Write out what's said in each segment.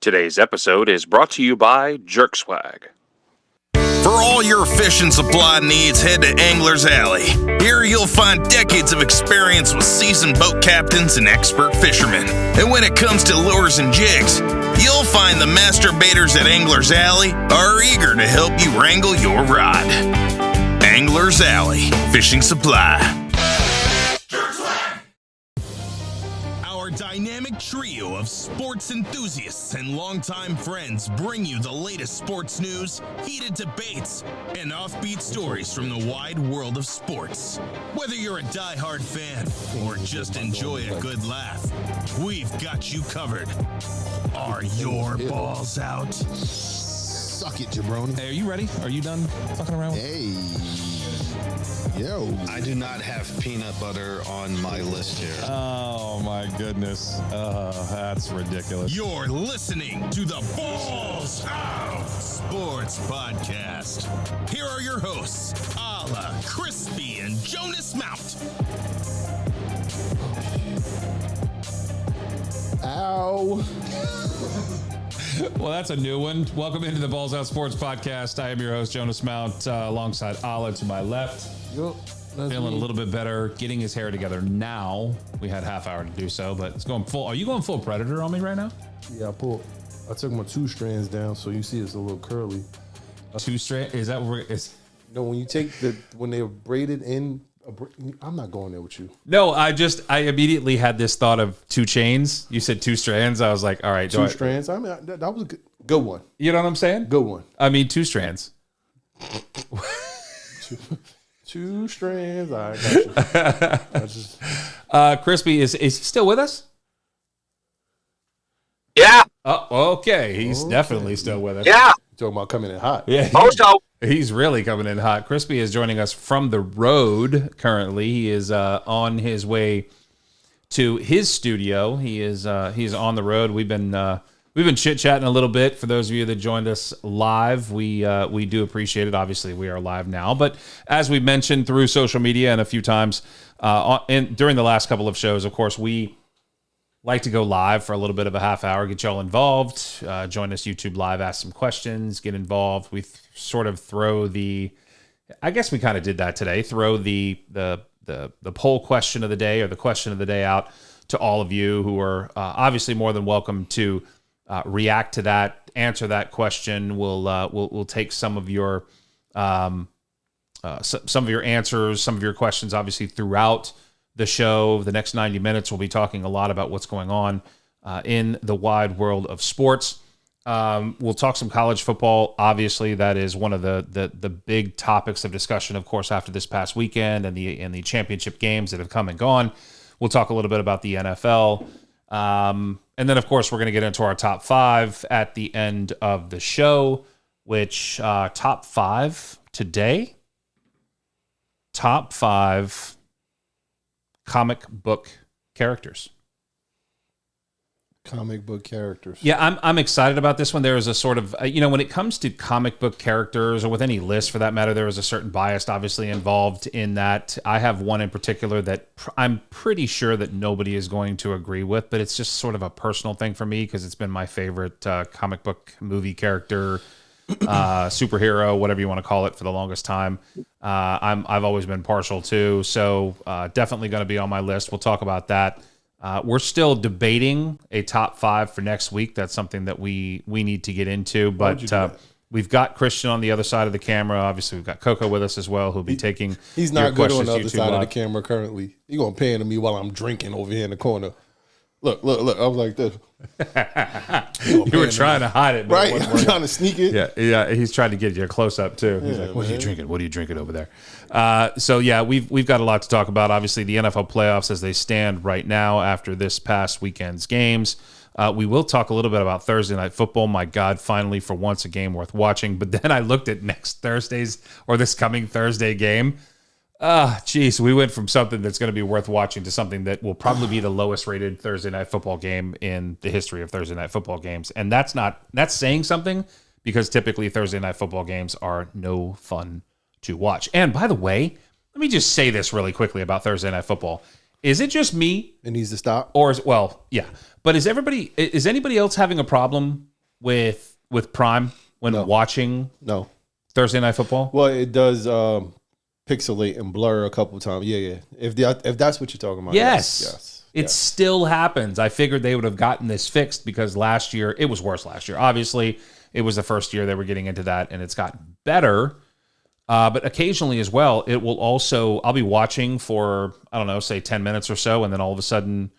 Today's episode is brought to you by JerkSwag. For all your fishing supply needs, head to Angler's Alley. Here you'll find decades of experience with seasoned boat captains and expert fishermen. And when it comes to lures and jigs, you'll find the master baiters at Angler's Alley are eager to help you wrangle your rod. Angler's Alley Fishing Supply. Our dynamic trio of sports enthusiasts and longtime friends bring you the latest sports news, heated debates, and offbeat stories from the wide world of sports. Whether you're a diehard fan or just enjoy a good laugh, we've got you covered. Are your balls out? Suck it, jabroni. Hey, are you ready? Are you done fucking around? Hey. Yo. I do not have peanut butter on my list here. Oh, my goodness. That's ridiculous. You're listening to the BallzOut Sports Podcast. Here are your hosts, Ala, Crispy, and Jonas Mount. Ow. Well, that's a new one. Welcome into the BallzOut Sports Podcast. I am your host, Jonas Mount, alongside Ala to my left. Yep. Feeling a little bit better, getting his hair together now. We had half hour to do so, but it's going full. Are you going full Predator on me right now? Yeah, I took my 2 strands down, so you see it's a little curly. 2 strand? Is that where it's? No, when you take when they're braided in, I'm not going there with you. No, I immediately had this thought of 2 chains. You said 2 strands. I was like, all right. 2 strands? I mean, that was a good one. You know what I'm saying? Good one. I mean, 2 strands. 2 strands. All right, got you. Crispy, is he still with us? Yeah. Oh, okay. He's definitely still with us. Yeah. You're talking about coming in hot. Yeah. Also, He's really coming in hot. Crispy is joining us from the road currently. He is on his way to his studio. He's on the road. We've been chit-chatting a little bit. For those of you that joined us live, we do appreciate it. Obviously, we are live now. But as we mentioned through social media and a few times during the last couple of shows, of course, we like to go live for a little bit of a half hour, get y'all involved, join us YouTube live, ask some questions, get involved. We sort of throw I guess we kind of did that today, throw the poll question of the day or the question of the day out to all of you who are obviously more than welcome to react to that, answer that question. We'll take some of your answers, some of your questions, obviously throughout the show. The next 90 minutes, we'll be talking a lot about what's going on in the wide world of sports. We'll talk some college football. Obviously, that is one of the big topics of discussion, of course, after this past weekend and the championship games that have come and gone. We'll talk a little bit about the NFL. And then, of course, we're going to get into our top 5 at the end of the show, which top 5 today, top 5 comic book characters. Comic book characters. Yeah, I'm excited about this one. There is a sort of, when it comes to comic book characters, or with any list for that matter, there is a certain bias obviously involved in that. I have one in particular that I'm pretty sure that nobody is going to agree with, but it's just sort of a personal thing for me because it's been my favorite comic book movie character, superhero, whatever you want to call it, for the longest time. I've always been partial to, so definitely going to be on my list. We'll talk about that. We're still debating a top 5 for next week. That's something that we need to get into, but we've got Christian on the other side of the camera. Obviously, we've got Coco with us as well, who'll be taking He's not good on the other YouTube side live. of the camera currently. You're going to pan to me while I'm drinking over here in the corner. Look. I was like this. You were trying to hide it, but Right? it wasn't I'm working. trying to sneak it. Yeah. He's trying to get you a close up too. He's like, "What are you drinking? What are you drinking over there?" So yeah, we've got a lot to talk about. Obviously, the NFL playoffs as they stand right now after this past weekend's games. We will talk a little bit about Thursday Night Football. My God, finally, for once, a game worth watching. But then I looked at next Thursday's or this coming Thursday game. Geez, we went from something that's going to be worth watching to something that will probably be the lowest rated Thursday Night Football game in the history of Thursday Night Football games. And that's saying something, because typically Thursday Night Football games are no fun to watch. And by the way, let me just say this really quickly about Thursday Night Football. Is it just me? It needs to stop. Or is anybody else having a problem with Prime when watching No. Thursday Night Football? Well, it does pixelate and blur a couple times. Yeah. If that's what you're talking about. Yes. It still happens. I figured they would have gotten this fixed because last year, it was worse last year. Obviously, it was the first year they were getting into that, and it's gotten better. But occasionally as well, it will also, I'll be watching for, I don't know, say 10 minutes or so, and then all of a sudden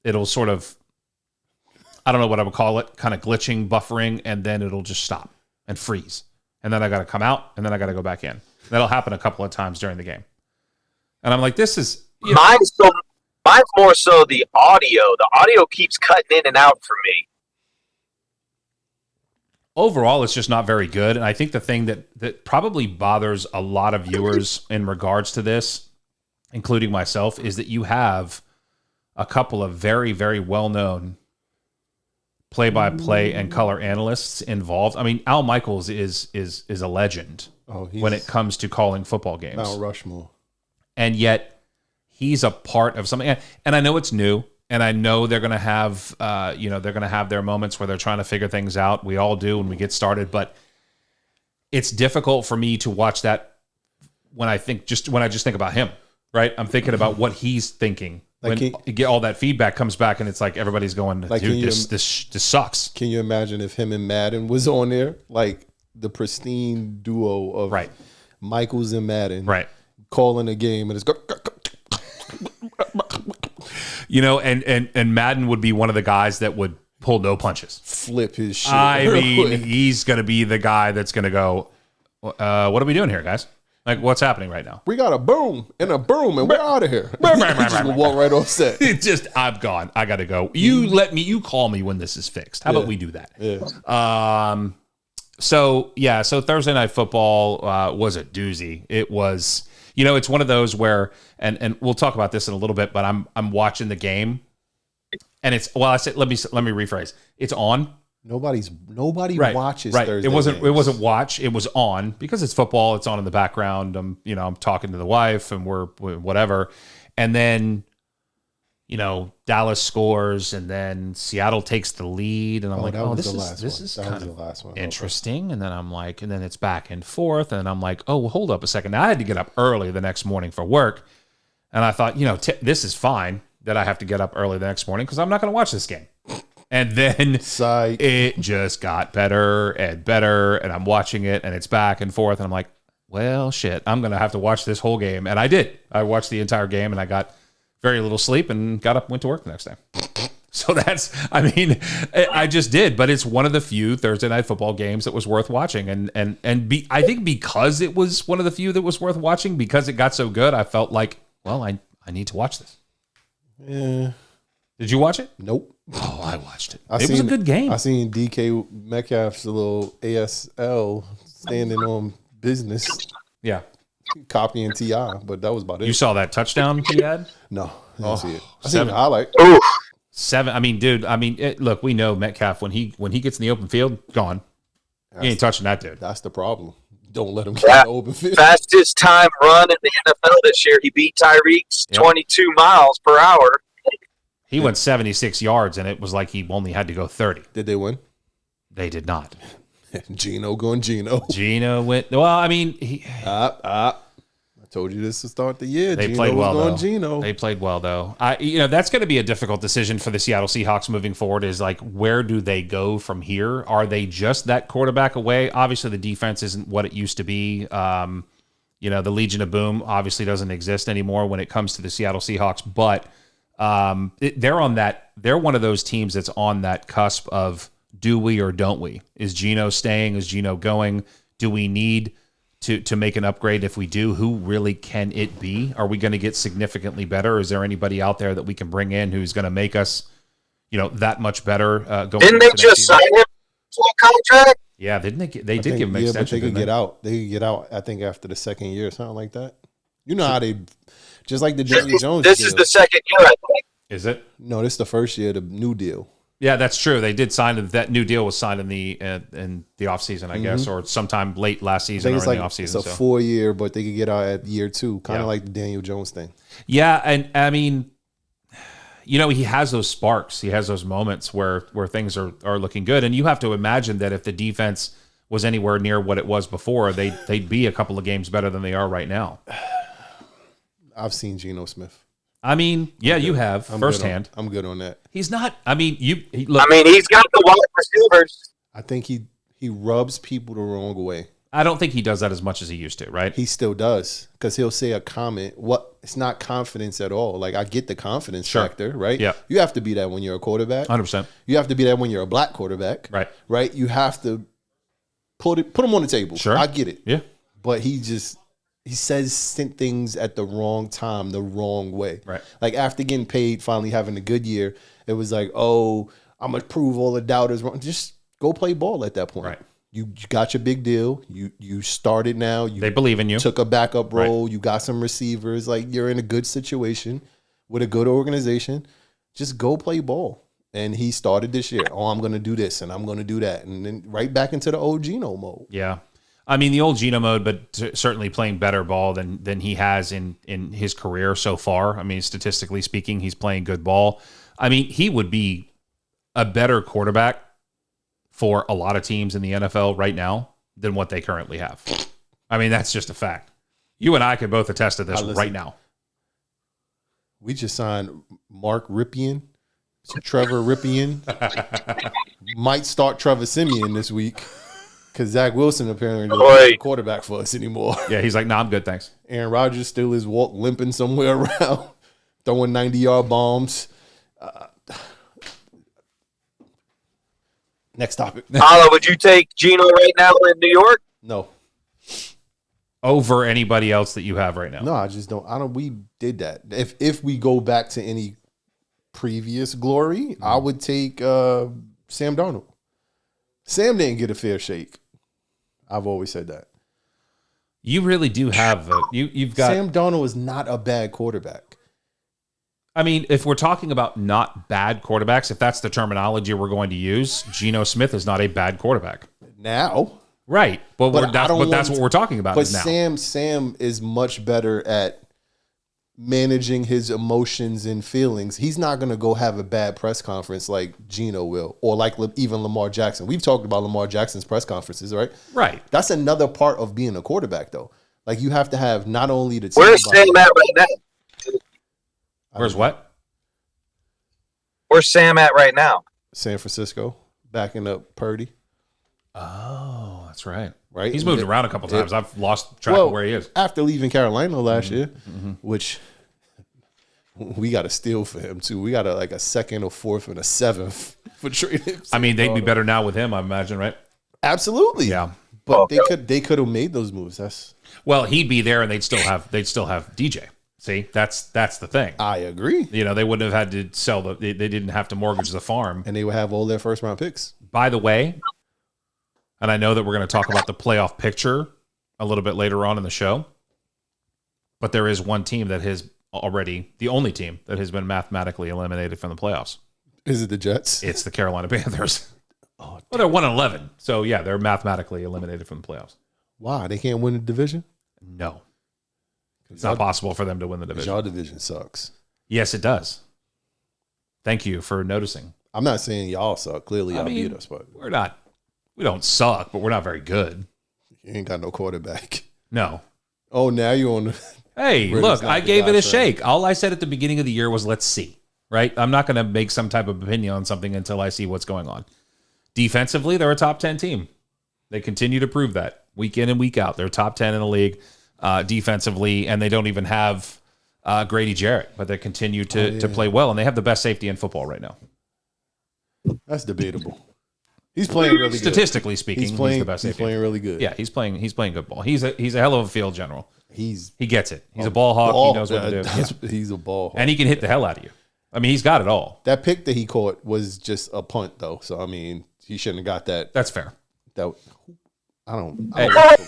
it'll sort of, I don't know what I would call it, kind of glitching, buffering, and then it'll just stop and freeze. And then I got to come out, and then I got to go back in. That'll happen a couple of times during the game. And I'm like, this is... You know, mine's more so the audio. The audio keeps cutting in and out for me. Overall, it's just not very good. And I think the thing that probably bothers a lot of viewers in regards to this, including myself, is that you have a couple of very, very well-known play-by-play and color analysts involved. I mean, Al Michaels is a legend when it comes to calling football games. Mount Rushmore. And yet he's a part of something. And I know it's new. And I know they're going to have, they're going to have their moments where they're trying to figure things out. We all do when we get started, but it's difficult for me to watch that when I just think about him, right? I'm thinking about what he's thinking when you get all that feedback comes back, and it's like everybody's going, like, dude, this sucks. Can you imagine if him and Madden was on there, like the pristine duo of Michaels and Madden, calling a game, and it's go. You know, and Madden would be one of the guys that would pull no punches. Flip his shit. I mean, he's going to be the guy that's going to go, what are we doing here, guys? Like, what's happening right now? We got a boom, and we're out of here. Just walk right off set. I'm gone. I got to go. You call me when this is fixed. How about we do that? Yeah. So Thursday Night Football was a doozy. It was... You know, it's one of those where, and we'll talk about this in a little bit, but I'm watching the game, and it's let me rephrase. It's on. Nobody watches Thursday. It wasn't watch. It was on because it's football. It's on in the background. I'm talking to the wife, and we're whatever, and then Dallas scores, and then Seattle takes the lead, and I'm like, this is kind of interesting. And then I'm like, and then it's back and forth, and I'm like, oh, well, hold up a second. Now I had to get up early the next morning for work, and I thought, this is fine that I have to get up early the next morning because I'm not going to watch this game. And then it just got better and better, and I'm watching it, and it's back and forth, and I'm like, well, shit, I'm going to have to watch this whole game. And I did. I watched the entire game, and I got very little sleep and got up and went to work the next day. So I just did. But it's one of the few Thursday Night Football games that was worth watching. I think because it was one of the few that was worth watching, because it got so good, I felt like, well, I need to watch this. Yeah. Did you watch it? Nope. Oh, I watched it. It was a good game. I seen DK Metcalf's little ASL standing on business. Yeah. Copying T.I., but that was about it. You saw that touchdown he had? No, I didn't see it. I seen the highlight. 7. I mean, dude. I mean, look, we know Metcalf when he gets in the open field, gone. You ain't touching that dude. That's the problem. Don't let him get in the open field. Fastest time run in the NFL this year. He beat Tyreek's 22 miles per hour. He went 76 yards, and it was like he only had to go 30. Did they win? They did not. Gino going Gino. Gino went. Well, I mean, I told you this to start the year. They Gino played well, was going though. Gino. They played well, though. That's going to be a difficult decision for the Seattle Seahawks moving forward. Is like, where do they go from here? Are they just that quarterback away? Obviously, the defense isn't what it used to be. The Legion of Boom obviously doesn't exist anymore when it comes to the Seattle Seahawks, but they're on that. They're one of those teams that's on that cusp of, do we or don't we? Is Gino staying? Is Gino going? Do we need to make an upgrade? If we do, who really can it be? Are we going to get significantly better? Is there anybody out there that we can bring in who's going to make us, that much better? Didn't they just sign him to a contract? Yeah, didn't they? They did give him an extension. But they could get out. They could get out, I think, after the second year or something like that. You know how they, just like the Daniel Jones This deal. is the second year, I think. Is it? No, this is the first year, the new deal. Yeah, that's true. They did sign it. That new deal was signed in the offseason, I guess, or sometime late last season or in the offseason. It's a 4-year, but they could get out at year 2, kind of like the Daniel Jones thing. Yeah, and I mean, he has those sparks. He has those moments where things are looking good. And you have to imagine that if the defense was anywhere near what it was before, they'd be a couple of games better than they are right now. I've seen Geno Smith. I mean, yeah, you have firsthand. I'm good on that. He's not. I mean, look. I mean, he's got the wide receivers. I think he rubs people the wrong way. I don't think he does that as much as he used to, right? He still does, because he'll say a comment. It's not confidence at all. Like, I get the confidence factor, right? Yeah. You have to be that when you're a quarterback. 100%. You have to be that when you're a black quarterback. Right. Right? You have to put him on the table. Sure. I get it. Yeah. But he says things at the wrong time, the wrong way. Right. Like, after getting paid, finally having a good year, it was like, oh, I'm going to prove all the doubters wrong. Just go play ball at that point. Right. You got your big deal. You started now. They believe in you. Took a backup role. Right. You got some receivers. Like, you're in a good situation with a good organization. Just go play ball. And he started this year. Oh, I'm going to do this and I'm going to do that. And then right back into the old Geno mode. Yeah. I mean, the old Geno mode, but certainly playing better ball than he has in his career so far. I mean, statistically speaking, he's playing good ball. I mean, he would be a better quarterback for a lot of teams in the NFL right now than what they currently have. I mean, that's just a fact. You and I could both attest to this right now. We just signed Mark Ripien, Trevor Ripien. Might start Trevor Siemian this week, because Zach Wilson apparently isn't a quarterback for us anymore. Yeah, he's like, nah, I'm good, thanks. Aaron Rodgers still is limping somewhere around, throwing 90-yard bombs. Next topic. Hala, would you take Geno right now in New York? No. Over anybody else that you have right now? No, I just don't. We did that. If we go back to any previous glory, I would take Sam Darnold. Sam didn't get a fair shake. I've always said that. You really do have you've got Sam Darnold is not a bad quarterback. I mean, if we're talking about not bad quarterbacks, if that's the terminology we're going to use, Geno Smith is not a bad quarterback. Now. Right. But that's what we're talking about but now. Sam is much better at managing his emotions and feelings. He's not going to go have a bad press conference like Geno will, or like even Lamar Jackson. We've talked about Lamar Jackson's press conferences, right? Right. That's another part of being a quarterback, though. Like, you have to have not only the team. Where's Sam at right now? Where's what? Where's Sam at right now? San Francisco, backing up Purdy. Oh, that's right. Right. He's moved around a couple times. I've lost track of where he is. After leaving Carolina last year, which we got a steal for him too. We got a second, a fourth, and a seventh for trading. I mean, they'd be better now with him, I imagine, right? Absolutely. Yeah. But they could have made those moves. Well, he'd be there, and they'd still have DJ. See, that's the thing. I agree. They wouldn't have had to sell they didn't have to mortgage the farm, and they would have all their first round picks. By the way, and I know that we're going to talk about the playoff picture a little bit later on in the show, but there is one team that has already, the only team that has been mathematically eliminated from the playoffs. Is it the Jets? It's the Carolina Panthers. Well, they're 1-11, so yeah, they're mathematically eliminated from the playoffs. Why? They can't win the division? No. It's not possible for them to win the division. Y'all division sucks. Yes, it does. Thank you for noticing. I'm not saying y'all suck. Clearly, y'all beat us, but we're not. We don't suck, but we're not very good. You ain't got no quarterback. No. Oh, now you're on. Hey, look, I gave it a shake. All I said at the beginning of the year was, let's see. Right? I'm not going to make some type of opinion on something until I see what's going on. Defensively, they're a top 10 team. They continue to prove that week in and week out. They're top 10 in the league. Defensively, and they don't even have Grady Jarrett, but they continue to play well, and they have the best safety in football right now. That's debatable. He's playing really good. Statistically speaking, he's the best safety. He's playing really good. Yeah, he's playing good ball. He's a hell of a field general. He gets it. He's a ball hawk. He knows what to do. Yeah. He's a ball hawk. And he can hit the hell out of you. I mean, he's got it all. That pick that he caught was just a punt, though. So I mean, he shouldn't have got that. That's fair. I don't watch football anymore.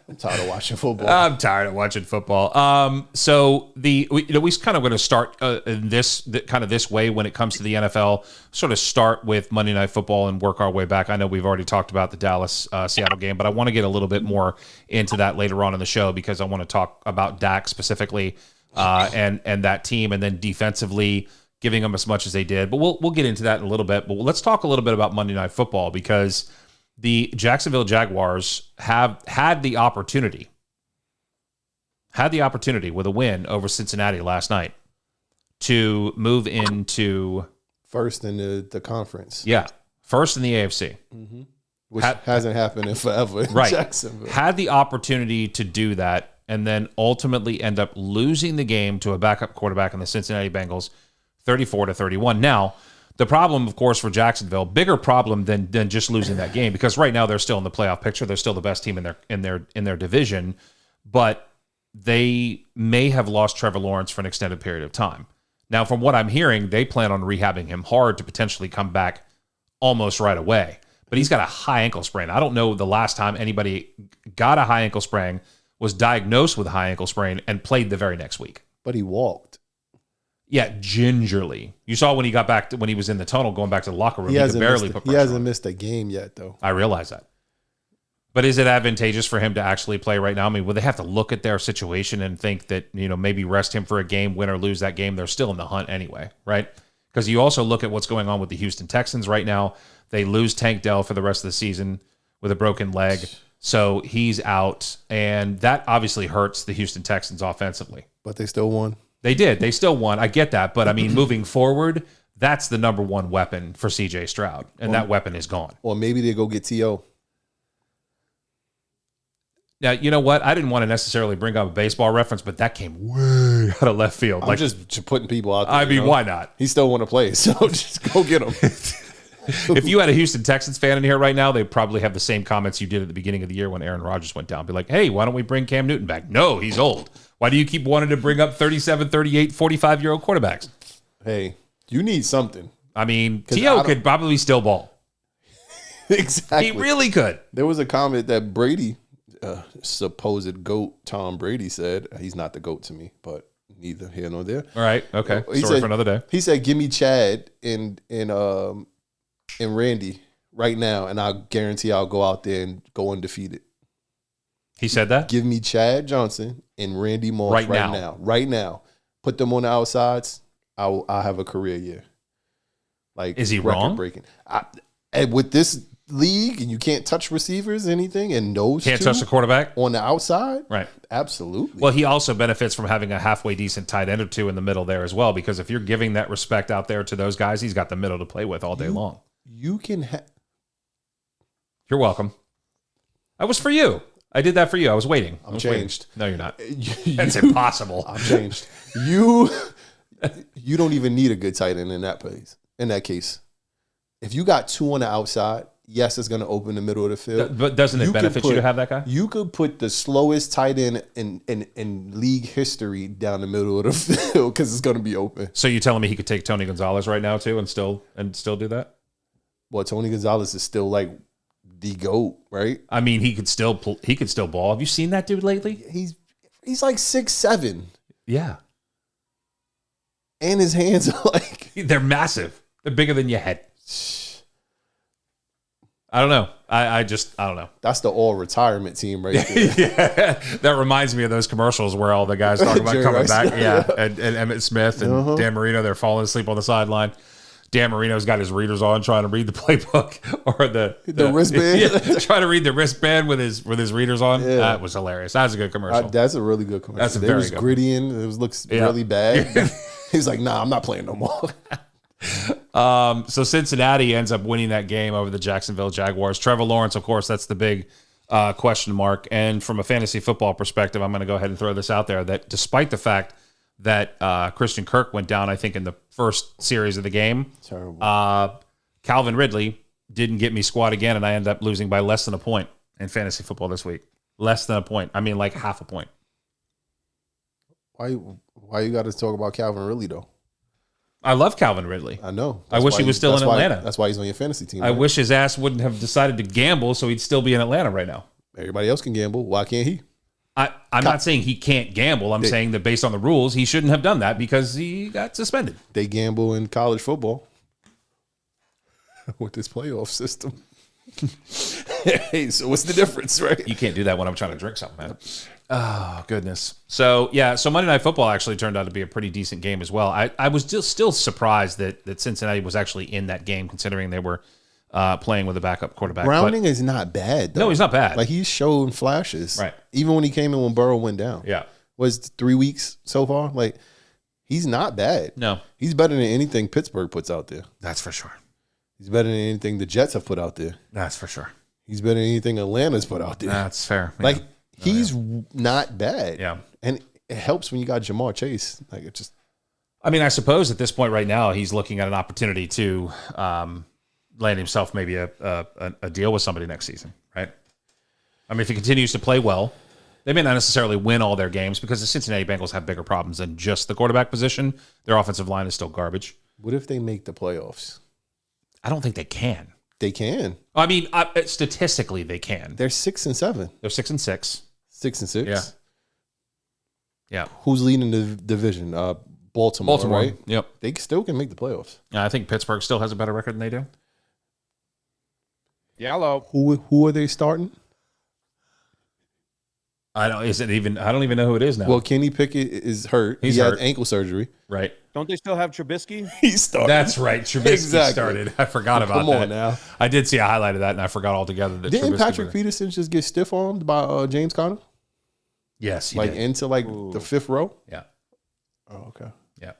I'm tired of watching football. I'm tired of watching football. So we kind of going to start in this way when it comes to the NFL. Sort of start with Monday Night Football and work our way back. I know we've already talked about the Dallas Seattle game, but I want to get a little bit more into that later on in the show because I want to talk about Dak specifically. and that team, and then defensively giving them as much as they did. But we'll get into that in a little bit. But let's talk a little bit about Monday Night Football, because the Jacksonville Jaguars have had the opportunity with a win over Cincinnati last night to move into first in the conference. Yeah, first in the AFC. Mm-hmm. Which hasn't happened in forever in right. Jacksonville. Had the opportunity to do that and then ultimately end up losing the game to a backup quarterback in the Cincinnati Bengals, 34-31. Now, the problem, of course, for Jacksonville, bigger problem than just losing that game, because right now they're still in the playoff picture. They're still the best team in their division, but they may have lost Trevor Lawrence for an extended period of time. Now, from what I'm hearing, they plan on rehabbing him hard to potentially come back almost right away. But he's got a high ankle sprain. I don't know the last time anybody got a high ankle sprain, was diagnosed with a high ankle sprain, and played the very next week. But he walked. Yeah, gingerly. You saw when he got back when he was in the tunnel going back to the locker room. He could barely put pressure on. He hasn't missed a game yet, though. I realize that. But is it advantageous for him to actually play right now? I mean, will they have to look at their situation and think that, maybe rest him for a game, win or lose that game? They're still in the hunt anyway, right? Because you also look at what's going on with the Houston Texans right now. They lose Tank Dell for the rest of the season with a broken leg. So he's out. And that obviously hurts the Houston Texans offensively. But they still won. They did. They still won. I get that. But, I mean, moving forward, that's the number one weapon for C.J. Stroud. And that weapon is gone. Or maybe they go get T.O. Now, you know what? I didn't want to necessarily bring up a baseball reference, but that came way out of left field. I'm just putting people out there. I mean, why not? He still want to play, so just go get him. If you had a Houston Texans fan in here right now, they probably have the same comments you did at the beginning of the year when Aaron Rodgers went down. Be like, hey, why don't we bring Cam Newton back? No, he's old. Why do you keep wanting to bring up 37, 38, 45-year-old quarterbacks? Hey, you need something. I mean, T.O. could probably still ball. Exactly. He really could. There was a comment that Brady, supposed GOAT Tom Brady, said. He's not the GOAT to me, but neither here nor there. All right. Okay. He Story said, for another day. He said, give me Chad and Randy right now, and I guarantee I'll go out there and go undefeated. He said that? Give me Chad Johnson and Randy Moss right now. Right now. Put them on the outsides. I'll have a career year. Like, is he wrong? Breaking. And with this league, and you can't touch receivers, anything, and those can't touch the quarterback on the outside, right? Absolutely. Well, he also benefits from having a halfway decent tight end or two in the middle there as well, because if you're giving that respect out there to those guys, he's got the middle to play with all day long. You can. You're welcome. That was for you. I did that for you. I was waiting. I'm changed. Waiting. No, you're not. That's impossible. I'm changed. You don't even need a good tight end in that place. In that case, if you got two on the outside, yes, it's going to open the middle of the field. But doesn't it benefit you to have that guy? You could put the slowest tight end in league history down the middle of the field because it's going to be open. So you're telling me he could take Tony Gonzalez right now too and still do that? Well, Tony Gonzalez is still like the GOAT, right? I mean, he could still ball. Have you seen that dude lately? He's like 6'7". Yeah. And his hands are like, they're massive. They're bigger than your head. I don't know. I don't know. That's the all retirement team right there. Yeah. That reminds me of those commercials where all the guys talk about coming Rice. back. Yeah. And Emmitt Smith and Dan Marino, they're falling asleep on the sideline. Dan Marino's got his readers on trying to read the playbook or the wristband. Yeah, trying to read the wristband with his readers on. Yeah. That was hilarious. That was a good commercial. That's a really good commercial. That's a very was good gritty and it looks really bad. He's like, nah, I'm not playing no more. So Cincinnati ends up winning that game over the Jacksonville Jaguars. Trevor Lawrence, of course, that's the big question mark. And from a fantasy football perspective, I'm going to go ahead and throw this out there that despite the fact that Christian Kirk went down, I think, in the first series of the game, Terrible. Calvin Ridley didn't get me squad again, and I ended up losing by less than a point in fantasy football this week. Less than a point. I mean, like half a point. Why you got to talk about Calvin Ridley, though? I love Calvin Ridley. I know. I wish he was still in Atlanta. That's why he's on your fantasy team. I right? wish his ass wouldn't have decided to gamble so he'd still be in Atlanta right now. Everybody else can gamble. Why can't he? I'm not saying he can't gamble. I'm saying that based on the rules, he shouldn't have done that because he got suspended. They gamble in college football with this playoff system. Hey, so what's the difference, right? You can't do that when I'm trying to drink something, man. Oh, goodness. So Monday Night Football actually turned out to be a pretty decent game as well. I was still surprised that Cincinnati was actually in that game, considering they were playing with a backup quarterback. Browning is not bad, though. No, he's not bad. Like, he's showing flashes. Right. Even when he came in when Burrow went down. Yeah. Was 3 weeks so far? Like, he's not bad. No. He's better than anything Pittsburgh puts out there. That's for sure. He's better than anything the Jets have put out there. That's for sure. He's better than anything Atlanta's put out there. That's fair. Yeah. Like, he's not bad. Yeah. And it helps when you got Jamar Chase. Like, it just. I mean, I suppose at this point right now, he's looking at an opportunity to land himself maybe a deal with somebody next season, right? I mean, if he continues to play well, they may not necessarily win all their games because the Cincinnati Bengals have bigger problems than just the quarterback position. Their offensive line is still garbage. What if they make the playoffs? I don't think they can. They can. I mean, statistically, they can. They're 6-7. They're 6-6. 6-6. Yeah. Yeah. Who's leading the division? Baltimore, right? Yep. They still can make the playoffs. I think Pittsburgh still has a better record than they do. Yellow. Who are they starting? I don't even know who it is now. Well, Kenny Pickett is hurt. He's he hurt. had ankle surgery. Right. Don't they still have Trubisky? He started. That's right. Trubisky Exactly. started. I forgot about Come that. on now. I did see a highlight of that, and I forgot altogether that Didn't Trubisky Patrick was- Peterson just get stiff armed by James Conner? Yes, he Like did. into the fifth row? Yeah. Oh, okay. Yeah.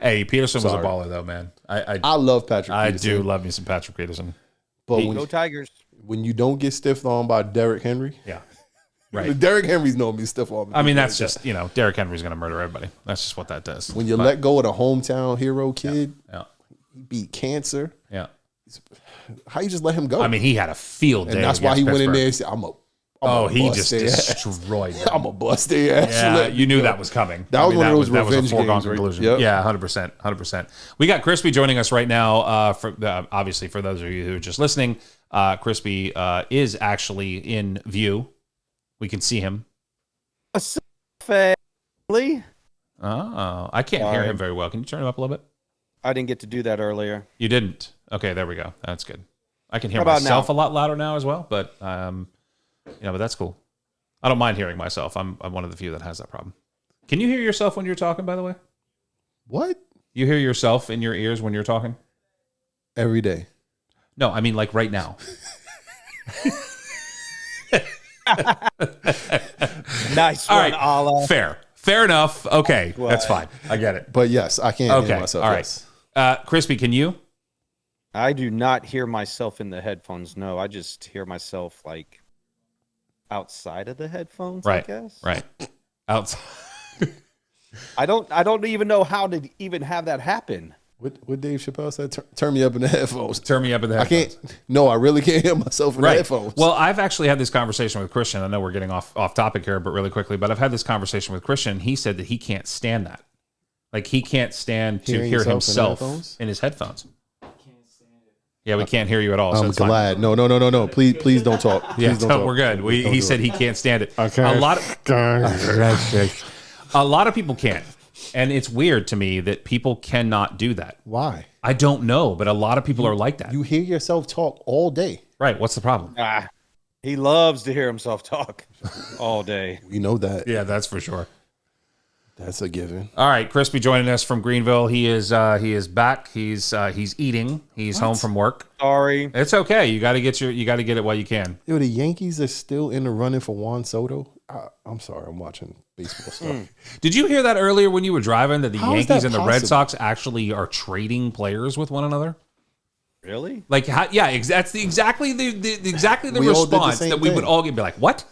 Hey, Peterson was a Sorry. baller, though, man. I love Patrick I Peterson. do love me some Patrick Peterson. But Go Tigers. when you don't get stiffed on by Derrick Henry, Yeah. Right. Derrick Henry's known me stiff armed. I mean, that's just, Derrick Henry's going to murder everybody. That's just what that does. when you let go of the hometown hero kid, Yeah. he beat cancer. Yeah. How you just let him go? I mean, he had a field day. and that's why he against went in there Pittsburgh. and said, I'm Oh, a he bust just their ass. destroyed them. I'm a bust their ass. Yeah, Let you me knew go. that was coming. That was one of those that was a revenge foregone games, right? conclusion. Yep. Yeah, 100%. 100%. We got Crispy joining us right now. Obviously, for those of you who are just listening, Crispy is actually in view. We can see him. Family. Oh, I can't hear him very well. Can you turn him up a little bit? I didn't get to do that earlier. You didn't. Okay, there we go. That's good. I can hear How about myself now? a lot louder now as well, but but that's cool. I don't mind hearing myself. I'm one of the few that has that problem. Can you hear yourself when you're talking, by the way? What? You hear yourself in your ears when you're talking? Every day. No, I mean like right now. Nice All one, right. Allah. Fair enough. Okay, that's fine. I get it. But yes, I can't Okay, hear myself. all yes. right. Crispy, can you? I do not hear myself in the headphones. No, I just hear myself like outside of the headphones. Right. I guess. Right. Outside. I don't even know how to even have that happen. What Dave Chappelle said? Turn me up in the headphones. Turn me up in the I headphones. can't. No, I really can't hear myself in the Right. headphones. Well, I've actually had this conversation with Christian. I know we're getting off topic here, but really quickly. But I've had this conversation with Christian. He said that he can't stand that. Like he can't stand to Hearing hear yourself in himself headphones? in his headphones. Yeah, we can't hear you at all. I'm it's fine. glad. No. Please don't talk. Yeah, Please don't talk. we're good. Don't He do said it. he can't stand it. A lot of people can't, and it's weird to me that people cannot do that. Why? I don't know, but a lot of people are like that. You hear yourself talk all day. Right? What's the problem? He loves to hear himself talk all day. You know that. Yeah, that's for sure. That's a given. All right, Crispy joining us from Greenville. He is back. He's eating. He's home from work. Sorry. It's okay. You got to get it while you can. Yo, the Yankees are still in the running for Juan Soto. I'm sorry. I'm watching baseball stuff. Did you hear that earlier when you were driving that the How is Yankees that and the Red possible? Sox actually are trading players with one another? Really? Like, that's exactly the We all did the response same that we would thing. all get. Be like, what?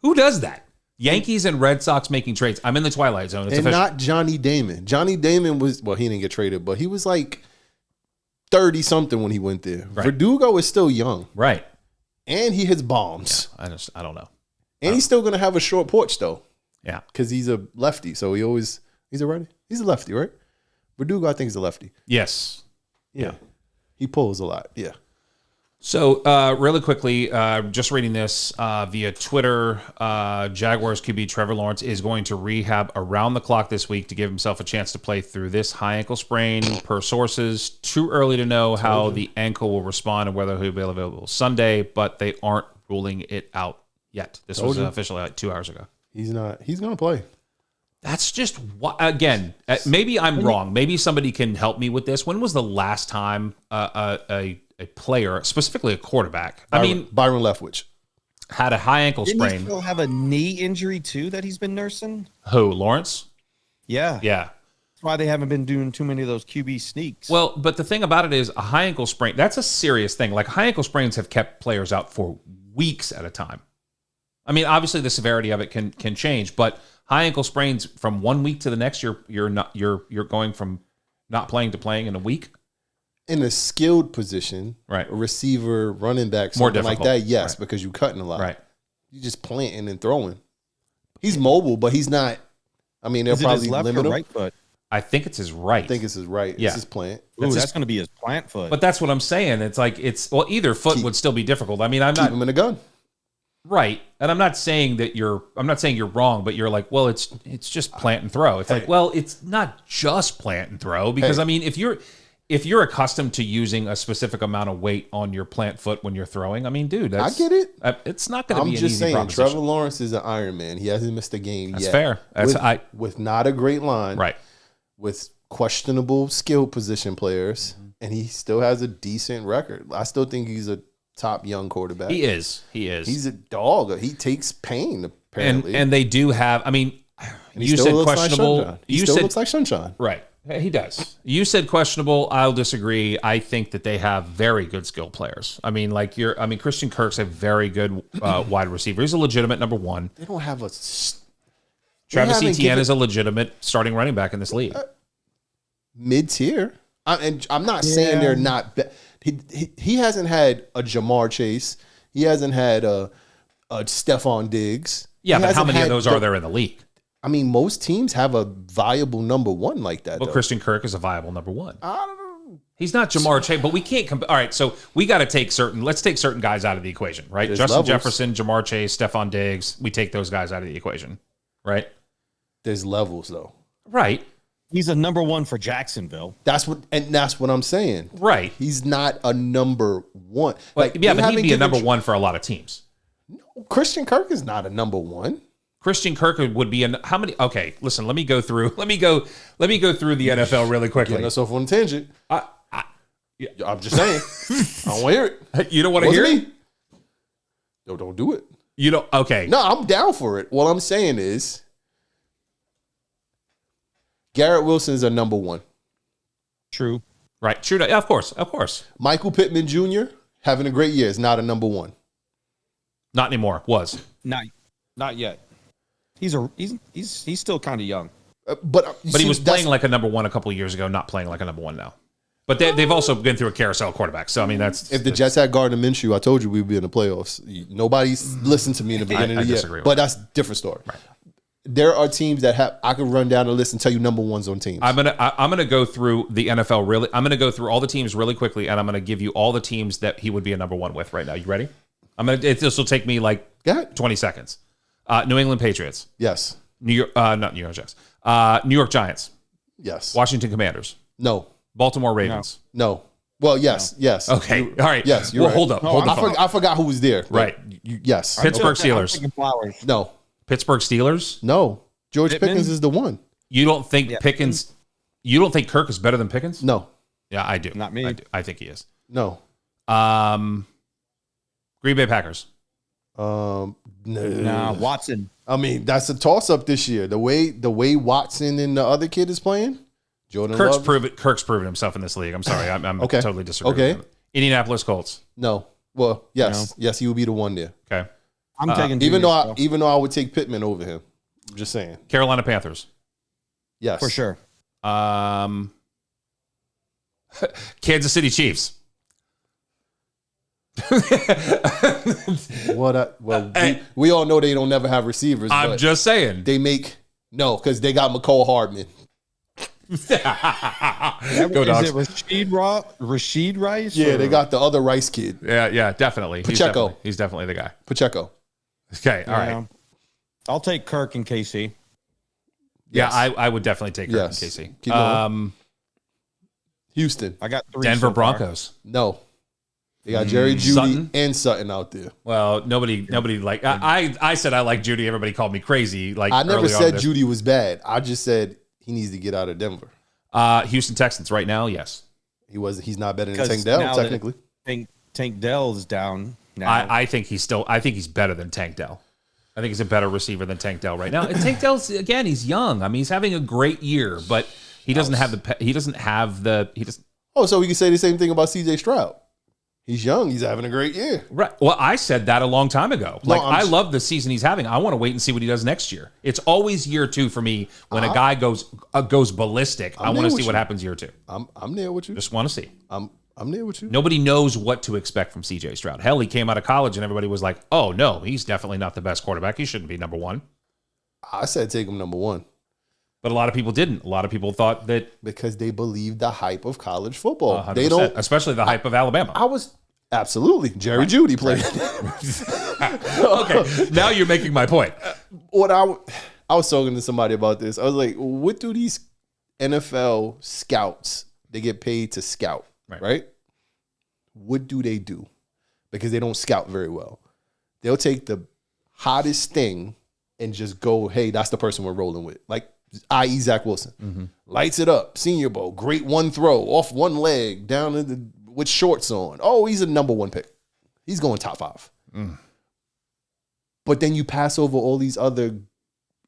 Who does that? Yankees and Red Sox making trades. I'm in the twilight zone. It's And official. not Johnny Damon. Johnny Damon was, well, he didn't get traded, but he was like 30 something when he went there. Right. Verdugo is still young, Right. and he hits bombs. I don't know. And he's still going to have a short porch, though, Yeah. because he's a lefty. So he's a righty. He's a lefty, right? Verdugo, I think, is a lefty. Yes. Yeah. He pulls a lot. Yeah. So, really quickly, just reading this via Twitter, Jaguars QB Trevor Lawrence is going to rehab around the clock this week to give himself a chance to play through this high ankle sprain. Per sources, too early to know how the ankle will respond and whether he'll be available Sunday, but they aren't ruling it out yet. This was officially like 2 hours ago. He's not. He's going to play. That's just what. Again, maybe I'm wrong. Maybe somebody can help me with this. When was the last time a player, specifically a quarterback, Byron Leftwich, had a high ankle Didn't sprain? he still have a knee injury too that he's been nursing? Who, Lawrence? Yeah. Yeah. That's why they haven't been doing too many of those QB sneaks. Well, but the thing about it is a high ankle sprain, that's a serious thing. Like high ankle sprains have kept players out for weeks at a time. I mean, obviously the severity of it can change, but high ankle sprains from 1 week to the next, you're going from not playing to playing in a week. in a skilled position, right? A receiver, running back, More something like difficult. that, yes, Right. because you're cutting a lot. Right. You just planting and throwing. He's mobile, but he's not. I mean, they'll Is it probably his left limit or him. right foot? I think it's his right. I think it's his right. Yeah. It's his plant. Ooh, That's that's going to be his plant foot. But that's what I'm saying. It's like either foot would still be difficult. I mean, I'm Keep not him in the gun. right, and I'm not saying you're wrong, but you're like, well, it's just plant and throw. It's like, well, it's not just plant and throw because I mean, if you're accustomed to using a specific amount of weight on your plant foot when you're throwing, I mean, dude, I get it. It's not going to be I'm an just easy saying, proposition. Trevor Lawrence is an Iron Man. He hasn't missed a game That's yet. fair. That's with not a great line, right. With questionable skill position players, and he still has a decent record. I still think he's a top young quarterback. He is. He's a dog. He takes pain apparently, And they do have. I mean, And he you still said looks like questionable. sunshine. He You still said looks like sunshine. right. He does. You said questionable. I'll disagree. I think that they have very good skill players. I mean, Christian Kirk's a very good wide receiver. He's a legitimate number one. They don't have a. Travis haven't Etienne given- is a legitimate starting running back in this league. Mid-tier. And I'm not saying they're not. He hasn't had a Jamar Chase. He hasn't had a Stephon Diggs. Yeah, He but how hasn't many of had those are there in the league? I mean, most teams have a viable number one like that. Well, though. Christian Kirk is a viable number one. I don't know. He's not Jamar Chase, but we can't. All right, so we got to take let's take certain guys out of the equation, right? There's Justin levels. Jefferson, Jamar Chase, Stephon Diggs. We take those guys out of the equation, right? There's levels though. Right. He's a number one for Jacksonville. That's what I'm saying. Right. He's not a number one. But Like, yeah, they but he'd haven't be a given number one for a lot of teams. Christian Kirk is not a number one. Christian Kirk would be how many? Okay, listen. Let me go through the NFL really quickly. Getting us off on a tangent. I'm just saying. I don't want to hear it. You don't want to Wasn't hear it? me. No, don't do it. You don't. Okay. No, I'm down for it. What I'm saying is Garrett Wilson is a number one. True. Right. True. Yeah, of course. Of course. Michael Pittman Jr. having a great year is not a number one. Not anymore. Was. Not yet. He's still kind of young. But But he was playing like a number one a couple of years ago, not playing like a number one now. But they've also been through a carousel quarterback. So, I mean, that's... If the Jets had Gardner Minshew, I told you we'd be in the playoffs. Nobody's listened to me in the beginning I of the disagree year. with But that. that's a different story. Right. There are teams that have... I can run down the list and tell you number ones on teams. I'm gonna go through the NFL really. I'm gonna go through all the teams really quickly, and I'm gonna give you all the teams that he would be a number one with right now. You ready? This will take me like Go ahead. 20 seconds. New England Patriots, Yes. not New York Jets, New York Giants, Yes. Washington Commanders, No. Baltimore Ravens. No. Well, yes. Yes. Okay, all right. Yes, you're well, right. hold up. Hold the phone. I forgot who was there. Right. Yes. Pittsburgh I'm Steelers. thinking Flowers. No. Pittsburgh Steelers. No. George Pittman? Pickens is the one. You don't think Yeah. Pickens? You don't think Kirk is better than Pickens? No. Yeah, I do. Not me. I do. I think he is. No. Green Bay Packers. No. Nah, Watson. I mean, that's a toss-up this year. The way Watson and the other kid is playing, Jordan Kirk's Love. proven himself in this league. I'm sorry. I'm Okay. totally disagree. Okay. With him. Indianapolis Colts. No. Well, yes. Yes, he would be the one there. Okay. I'm taking Even Junior, though I would take Pittman over him. I'm just saying. Carolina Panthers. Yes. for sure. Kansas City Chiefs. We all know they don't never have receivers. I'm but just saying. they make because they got McCole Hardman. Go Is Dogs. it Rashid Rice? Yeah, or- they got the other Rice kid, Yeah, definitely. Pacheco. He's definitely the guy. Pacheco. Okay, all Yeah. right. I'll take Kirk and KC. Yeah, Yes. I would definitely take Kirk Yes. and Casey. Keep going. Houston. I got 3 Denver so far. Broncos. No. They got Jerry Judy Sutton? and Sutton out there. Well, nobody like I said I like Judy. Everybody called me crazy. Like I never early on said this. Judy was bad. I just said he needs to get out of Denver. Houston Texans right now. Yes, He's not better than Because Tank Dell, now that technically. Tank Dell's down now. I think he's better than Tank Dell. I think he's a better receiver than Tank Dell right now. And Tank Dell's again, he's young. I mean, he's having a great year, but he doesn't have the. Oh, so we can say the same thing about CJ Stroud. He's young. He's having a great year. Right. Well, I said that a long time ago. No, Like, I'm I just- love the season he's having. I want to wait and see what he does next year. It's always year 2 for me when a guy goes ballistic. I want there to see with what you. happens year 2. I'm there with you. Just want to see. I'm there with you. Nobody knows what to expect from CJ Stroud. Hell, he came out of college and everybody was like, "Oh no, he's definitely not the best quarterback. He shouldn't be number 1." I said take him number 1 But a lot of people didn't. A lot of people thought that because they believe the hype of college football. 100%, They don't. especially the hype of Alabama. I was absolutely Jerry Judy played. Okay, now you're making my point. What I was talking to somebody about this. I was like, what do these NFL scouts? They get paid to scout, right? What do they do? Because they don't scout very well. They'll take the hottest thing and just go, hey, that's the person we're rolling with. Like, i.e. Zach Wilson. Lights it up. Senior Bowl. Great one throw. Off one leg. Down in the, with shorts on. Oh, he's a number 1 pick. He's going top 5. But then you pass over all these other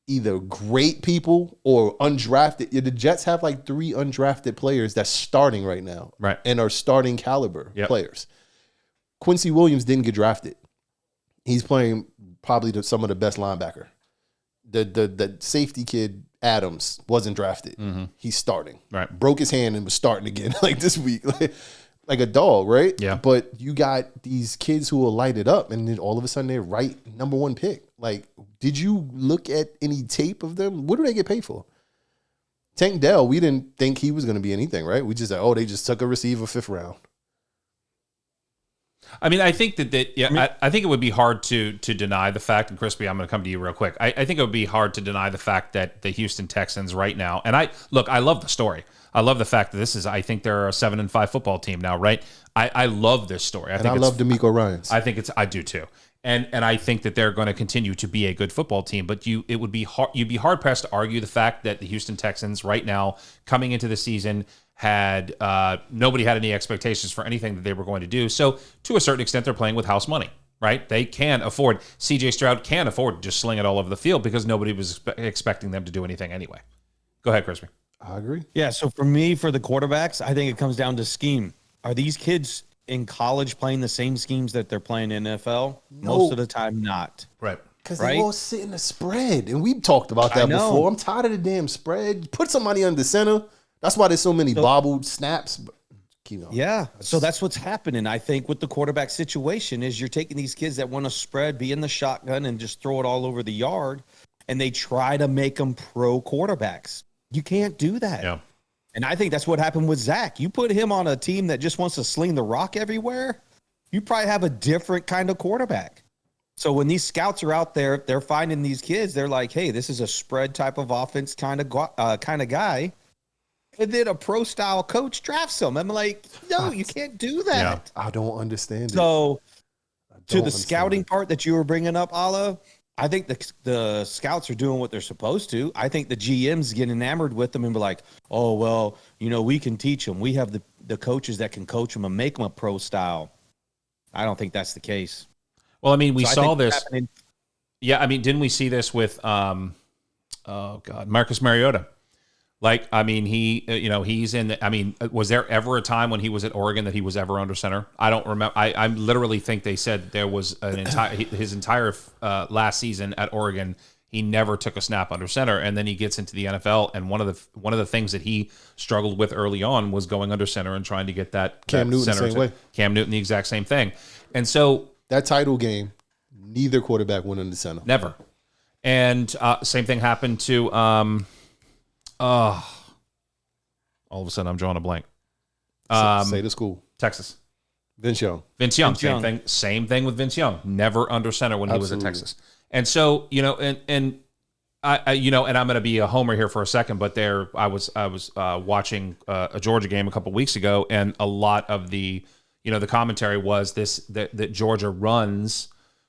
either great people or undrafted. The Jets have like 3 undrafted players that's starting right now. Right. And are starting caliber Yep. players. Quincy Williams didn't get drafted. He's playing probably some of the best linebacker. The safety kid Adams wasn't drafted. He's starting. Right. Broke his hand and was starting again like this week. Like a dog, right? Yeah. But you got these kids who will light it up and then all of a sudden they're right number 1 pick. Like, did you look at any tape of them? What do they get paid for? Tank Dell, we didn't think he was going to be anything, right? We just said, oh, they just took a receiver 5th round. I mean, I think I think it would be hard to deny the fact, and Crispy, I'm going to come to you real quick. I think it would be hard to deny the fact that the Houston Texans right now, and I love the story. I love the fact that I think they're a 7-5 football team now, right? I love this story. I love D'Amico Ryans. I do too. And I think that they're going to continue to be a good football team, but you'd be hard pressed to argue the fact that the Houston Texans right now coming into the season had nobody had any expectations for anything that they were going to do. So to a certain extent, they're playing with house money, right? They can afford, CJ Stroud can afford to just sling it all over the field because nobody was expecting them to do anything anyway. Go ahead, Crispy. I agree. Yeah, so for me, for the quarterbacks, I think it comes down to scheme. Are these kids in college playing the same schemes that they're playing in NFL? No. Most of the time, not. Right. Because Right? they all sit in the spread. And we've talked about I that know. before. I'm tired of the damn spread. Put somebody under center. That's why there's so many bobbled snaps. But keep going. Yeah, so that's what's happening. I think with the quarterback situation is you're taking these kids that want to spread, be in the shotgun, and just throw it all over the yard, and they try to make them pro quarterbacks. You can't do that. Yeah. And I think that's what happened with Zach. You put him on a team that just wants to sling the rock everywhere, you probably have a different kind of quarterback. So when these scouts are out there, they're finding these kids. They're like, "Hey, this is a spread type of offense kind of guy." And then a pro style coach drafts him. I'm like, no, you can't do that. I don't understand it. So to don't the scouting understand part that you were bringing up, Ala, I think the scouts are doing what they're supposed to. I think the GMs get enamored with them and be like, oh, well, we can teach them. We have the coaches that can coach them and make them a pro style. I don't think that's the case. Well, I mean, we So I saw think this. it's happening. Yeah, I mean, didn't we see this with Marcus Mariota? Like, I mean, he's in the, I mean, was there ever a time when he was at Oregon that he was ever under center? I don't remember. I literally think they said there was his entire last season at Oregon, he never took a snap under center, and then he gets into the NFL, and one of the things that he struggled with early on was going under center and trying to get that Cam Newton the center same way. Cam Newton, the exact same thing, and so that title game, neither quarterback went under center. never. And same thing happened to All of a sudden, I'm drawing a blank. Say the school. Texas. Vince Young. Vince Young. Same thing with Vince Young. Never under center when he was at Texas. And so, and I and I'm going to be a homer here for a second, but I was watching a Georgia game a couple weeks ago, and a lot of the commentary was that Georgia runs,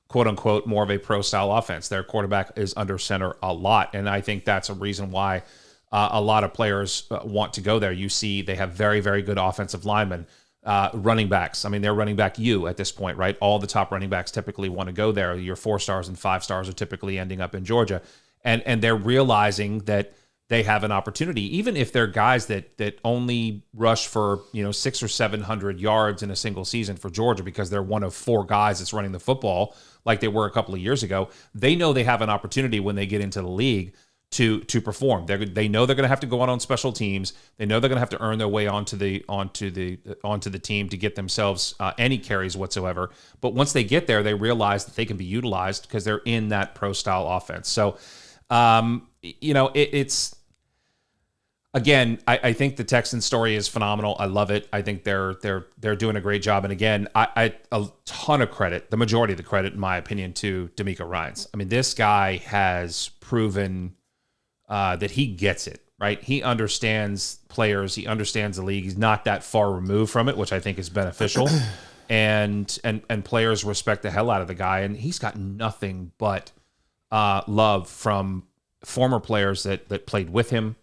quote unquote, more of a pro style offense. Their quarterback is under center a lot, and I think that's a reason why a lot of players want to go there. You see, they have very, very good offensive linemen. Running backs. I mean, they're running back at this point, right? All the top running backs typically want to go there. Your 4 stars and 5 stars are typically ending up in Georgia. And they're realizing that they have an opportunity, even if they're guys that only rush for 600 or 700 yards in a single season for Georgia because they're one of 4 guys that's running the football like they were a couple of years ago. They know they have an opportunity when they get into the league to perform. They know they're going to have to go out on special teams. They know they're going to have to earn their way onto the team to get themselves any carries whatsoever. But once they get there, they realize that they can be utilized because they're in that pro style offense. So, it's again, I think the Texans story is phenomenal. I love it. I think they're doing a great job. And again, I a ton of credit, the majority of the credit, in my opinion, to D'Amico Ryans. I mean, this guy has proven that he gets it, right? He understands players. He understands the league. He's not that far removed from it, which I think is beneficial. And players respect the hell out of the guy. And he's got nothing but love from former players that played with him,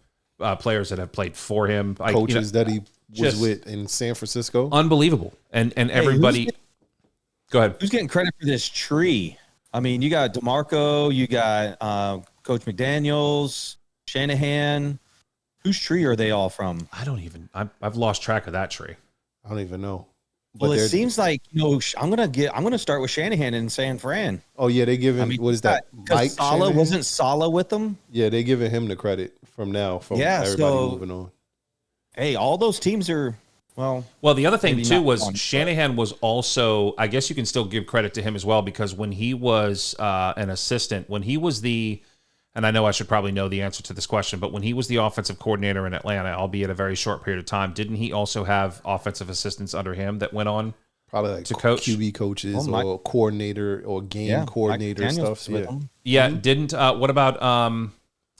players that have played for him. Coaches that he was with in San Francisco. Unbelievable. And everybody... Go ahead. Who's getting credit for this tree? I mean, you got DeMarco, you got Coach McDaniels, Shanahan. Whose tree are they all from? I've lost track of that tree. I don't even know. Well, it seems like I'm gonna start with Shanahan in San Fran. Oh yeah, they give him what is that? Mike Saleh wasn't Saleh with them? Yeah, they giving him the credit from now. Everybody moving on. Hey, all those teams are well. The other thing too was Shanahan was also. I guess you can still give credit to him as well because when he was an assistant, when he was and I know I should probably know the answer to this question, but when he was the offensive coordinator in Atlanta, albeit a very short period of time, didn't he also have offensive assistants under him that went on probably like to coach? QB coaches or coordinator or game coordinator stuff? Yeah. Didn't what about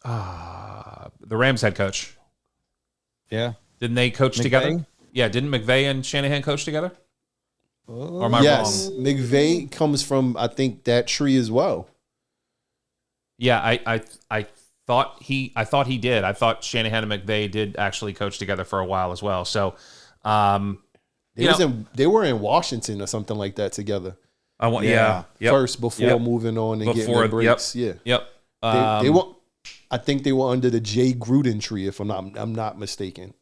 the Rams head coach? Yeah. Didn't they coach together? Yeah. Didn't McVay and Shanahan coach together? Or am I wrong? McVay comes from I think that tree as well. Yeah, I thought he did. I thought Shanahan and McVay did actually coach together for a while as well. So, they were in Washington or something like that together. First before moving on and getting their breaks. Yep. They were. I think they were under the Jay Gruden tree, if I'm not mistaken.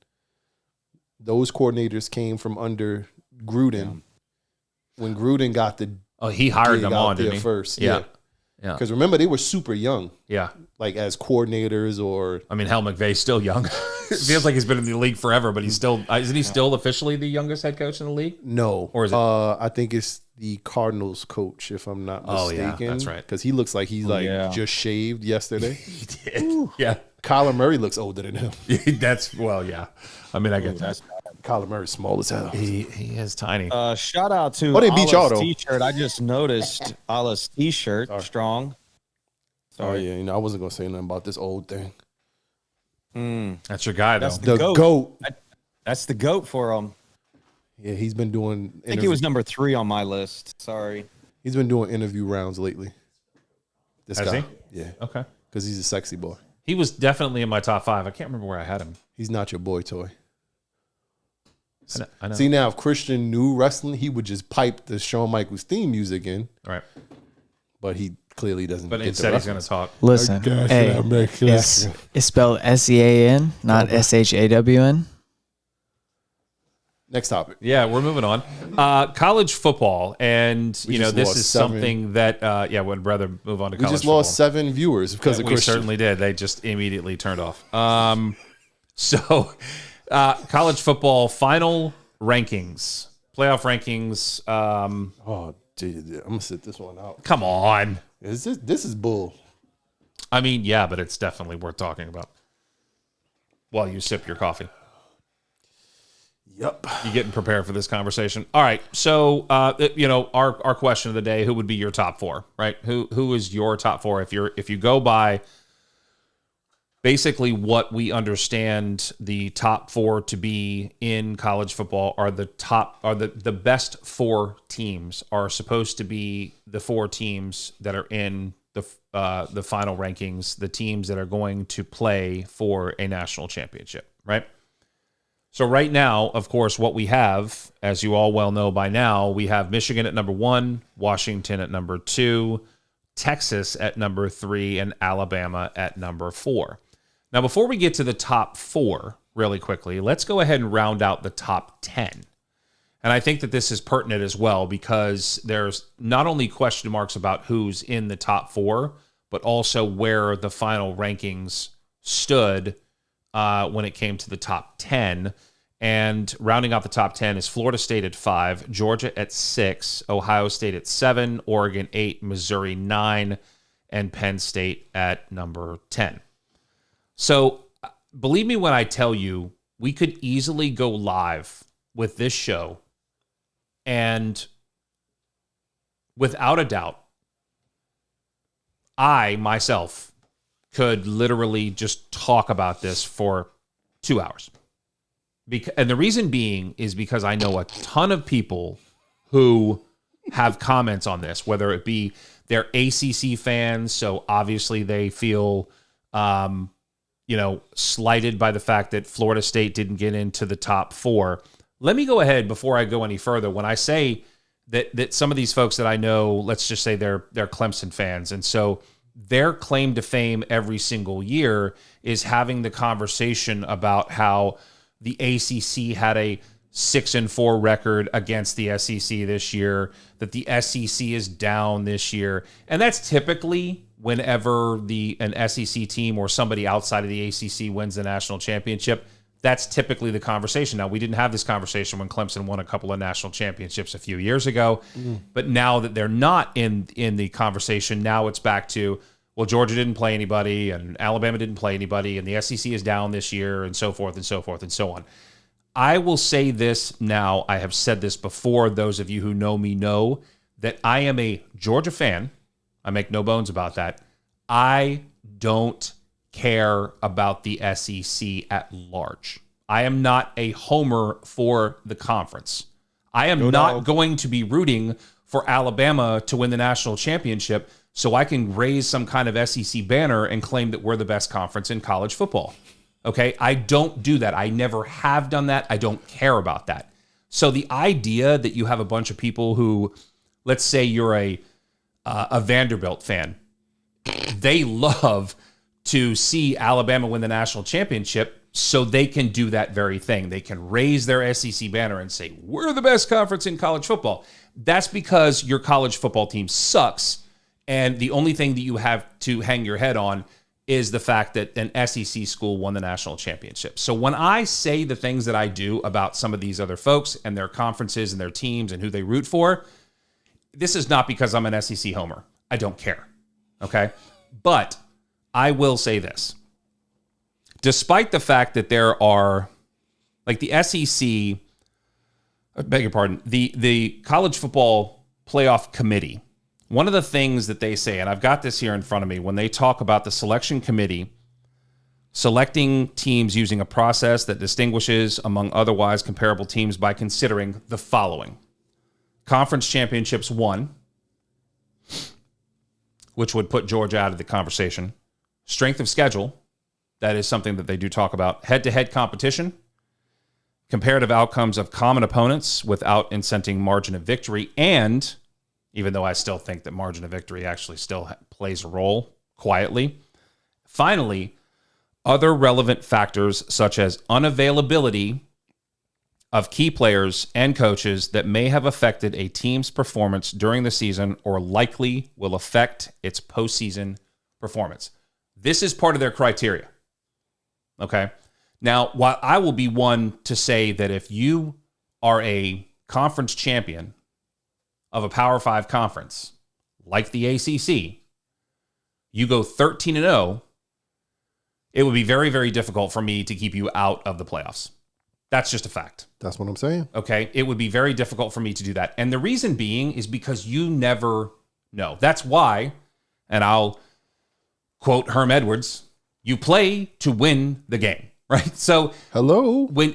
Those coordinators came from under Gruden when Gruden got the. Oh, he hired them on, didn't he? First, yeah. Because remember, they were super young. Yeah. Like as coordinators or... I mean, hell, McVay's still young. It feels like he's been in the league forever, but he's still... Isn't he still officially the youngest head coach in the league? No. Or is it... I think it's the Cardinals coach, if I'm not mistaken. Oh, yeah, that's right. Because he looks like he's just shaved yesterday. He did. Ooh. Yeah. Kyler Murray looks older than him. Yeah. I mean, I get that. Kyler Murray's small as hell. He is tiny. Shout out to they beat y'all, though. T-shirt. I just noticed Allah's T-shirt. Strong. Sorry. Oh, yeah. I wasn't going to say nothing about this old thing. That's your guy, though. That's the GOAT. That's the GOAT for him. Yeah, he's been doing... I think he was number 3 on my list. Sorry. He's been doing interview rounds lately. This Has guy. he? Yeah. Okay. Because he's a sexy boy. He was definitely in my top 5. I can't remember where I had him. He's not your boy toy. I know. See, now, if Christian knew wrestling, he would just pipe the Shawn Michaels theme music in. Right. But he clearly doesn't. But instead, he's going to talk. Listen, hey, it's spelled SEAN, not SHAWN. Next topic. Yeah, we're moving on. College football, and this is something that would rather move on to college football. We just lost 7 viewers because of we Christian. Certainly did. They just immediately turned off. College football final rankings, playoff rankings. Oh, dude, I'm gonna sit this one out. Come on, this is bull. I mean, yeah, but it's definitely worth talking about while you sip your coffee. Yep. You getting prepared for this conversation? All right. So, our question of the day: who would be your top four? Right? Who is your top four? If you go by basically what we understand the top four to be in college football are the best four teams are supposed to be the four teams that are in the final rankings, the teams that are going to play for a national championship, right? So right now, of course, what we have, as you all well know by now, we have Michigan at number 1, Washington at number 2, Texas at number 3, and Alabama at number 4. Now, before we get to the top 4 really quickly, let's go ahead and round out the top 10. And I think that this is pertinent as well because there's not only question marks about who's in the top 4, but also where the final rankings stood when it came to the top 10. And rounding out the top 10 is Florida State at 5, Georgia at 6, Ohio State at 7, Oregon 8, Missouri 9, and Penn State at number 10. So believe me when I tell you, we could easily go live with this show and without a doubt, I myself could literally just talk about this for 2 hours. And the reason being is because I know a ton of people who have comments on this, whether it be they're ACC fans, so obviously they feel, slighted by the fact that Florida State didn't get into the top 4. Let me go ahead before I go any further. When I say that some of these folks that I know, let's just say they're Clemson fans, and so their claim to fame every single year is having the conversation about how the ACC had a 6-4 record against the SEC this year, that the SEC is down this year. And that's typically whenever an SEC team or somebody outside of the ACC wins the national championship. That's typically the conversation. Now, we didn't have this conversation when Clemson won a couple of national championships a few years ago. But now that they're not in the conversation, now it's back to, well, Georgia didn't play anybody and Alabama didn't play anybody and the SEC is down this year and so forth and so forth and so on. I will say this now. I have said this before. Those of you who know me know that I am a Georgia fan. I make no bones about that. I don't care about the SEC at large. I am not a homer for the conference. I am not going to be rooting for Alabama to win the national championship so I can raise some kind of SEC banner and claim that we're the best conference in college football. Okay? I don't do that. I never have done that. I don't care about that. So the idea that you have a bunch of people who, let's say you're a Vanderbilt fan, they love to see Alabama win the national championship so they can do that very thing. They can raise their SEC banner and say, we're the best conference in college football. That's because your college football team sucks, and the only thing that you have to hang your head on is the fact that an SEC school won the national championship. So when I say the things that I do about some of these other folks and their conferences and their teams and who they root for, this is not because I'm an SEC homer. I don't care. Okay? But I will say this. Despite the fact that there are, like the SEC, I beg your pardon, the College Football Playoff Committee, one of the things that they say, and I've got this here in front of me, when they talk about the selection committee selecting teams using a process that distinguishes among otherwise comparable teams by considering the following: conference championships won, which would put Georgia out of the conversation; strength of schedule, that is something that they do talk about; head-to-head competition; comparative outcomes of common opponents without incenting margin of victory; and, even though I still think that margin of victory actually still plays a role quietly, finally, other relevant factors such as unavailability of key players and coaches that may have affected a team's performance during the season or likely will affect its postseason performance. This is part of their criteria. Okay? Now, while I will be one to say that if you are a conference champion of a Power 5 conference, like the ACC, you go 13-0, it would be very, very difficult for me to keep you out of the playoffs. That's just a fact. That's what I'm saying. Okay. It would be very difficult for me to do that. And the reason being is because you never know. That's why, and I'll quote Herm Edwards, you play to win the game, right? So when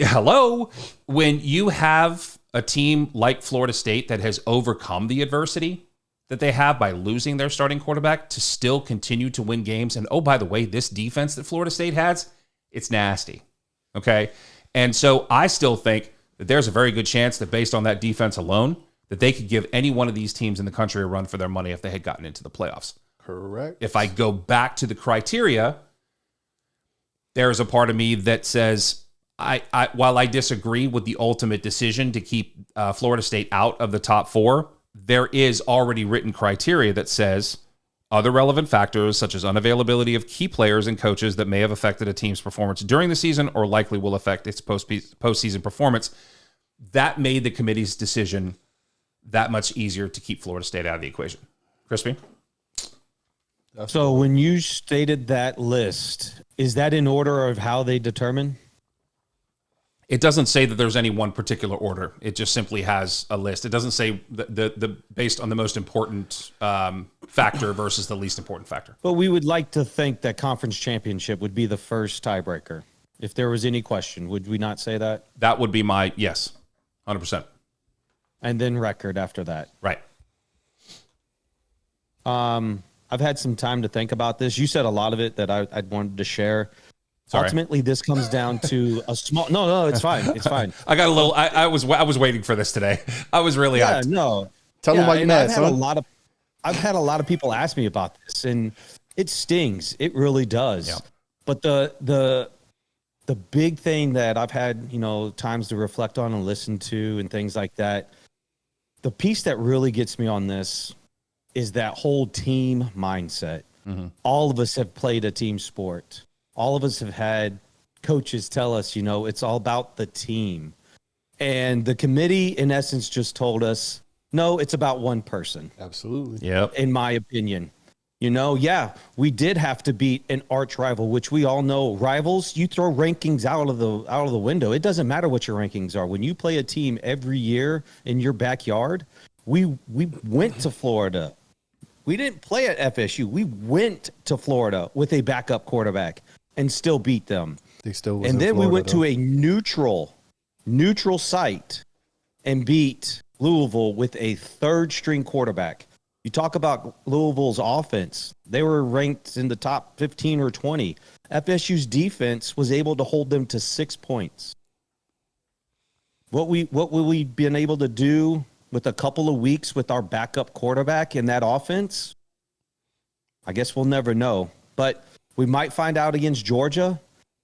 you have a team like Florida State that has overcome the adversity that they have by losing their starting quarterback to still continue to win games. And oh, by the way, this defense that Florida State has, it's nasty. Okay. And so I still think that there's a very good chance that based on that defense alone, that they could give any one of these teams in the country a run for their money if they had gotten into the playoffs. Correct. If I go back to the criteria, there's a part of me that says, while I disagree with the ultimate decision to keep Florida State out of the top 4, there is already written criteria that says other relevant factors such as unavailability of key players and coaches that may have affected a team's performance during the season or likely will affect its postseason performance. That made the committee's decision that much easier to keep Florida State out of the equation. Crispy? So when you stated that list, is that in order of how they determine? It doesn't say that there's any one particular order. It just simply has a list. It doesn't say the based on the most important factor versus the least important factor. But we would like to think that conference championship would be the first tiebreaker. If there was any question, would we not say that? That would be my yes, 100%. And then record after that. Right. I've had some time to think about this. You said a lot of it that I wanted to share. Sorry. Ultimately, this comes down to a small. No, it's fine. It's fine. I got a little. I was waiting for this today. I was really hyped. No. Tell them why you're mad, son. I've had a lot of people ask me about this, and it stings. It really does. Yeah. But the big thing that I've had, times to reflect on and listen to and things like that, the piece that really gets me on this is that whole team mindset. Mm-hmm. All of us have played a team sport. All of us have had coaches tell us, it's all about the team. And the committee, in essence, just told us, no, it's about one person. Absolutely. Yep. In my opinion. We did have to beat an arch rival, which we all know rivals, you throw rankings out of the window. It doesn't matter what your rankings are. When you play a team every year in your backyard, we went to Florida. We didn't play at FSU. We went to Florida with a backup quarterback and still beat them. They still was and in then Florida, we went to a neutral site and beat Louisville with a third-string quarterback. You talk about Louisville's offense. They were ranked in the top 15 or 20. FSU's defense was able to hold them to 6 points. What we been able to do with a couple of weeks with our backup quarterback in that offense, I guess we'll never know. But we might find out against Georgia.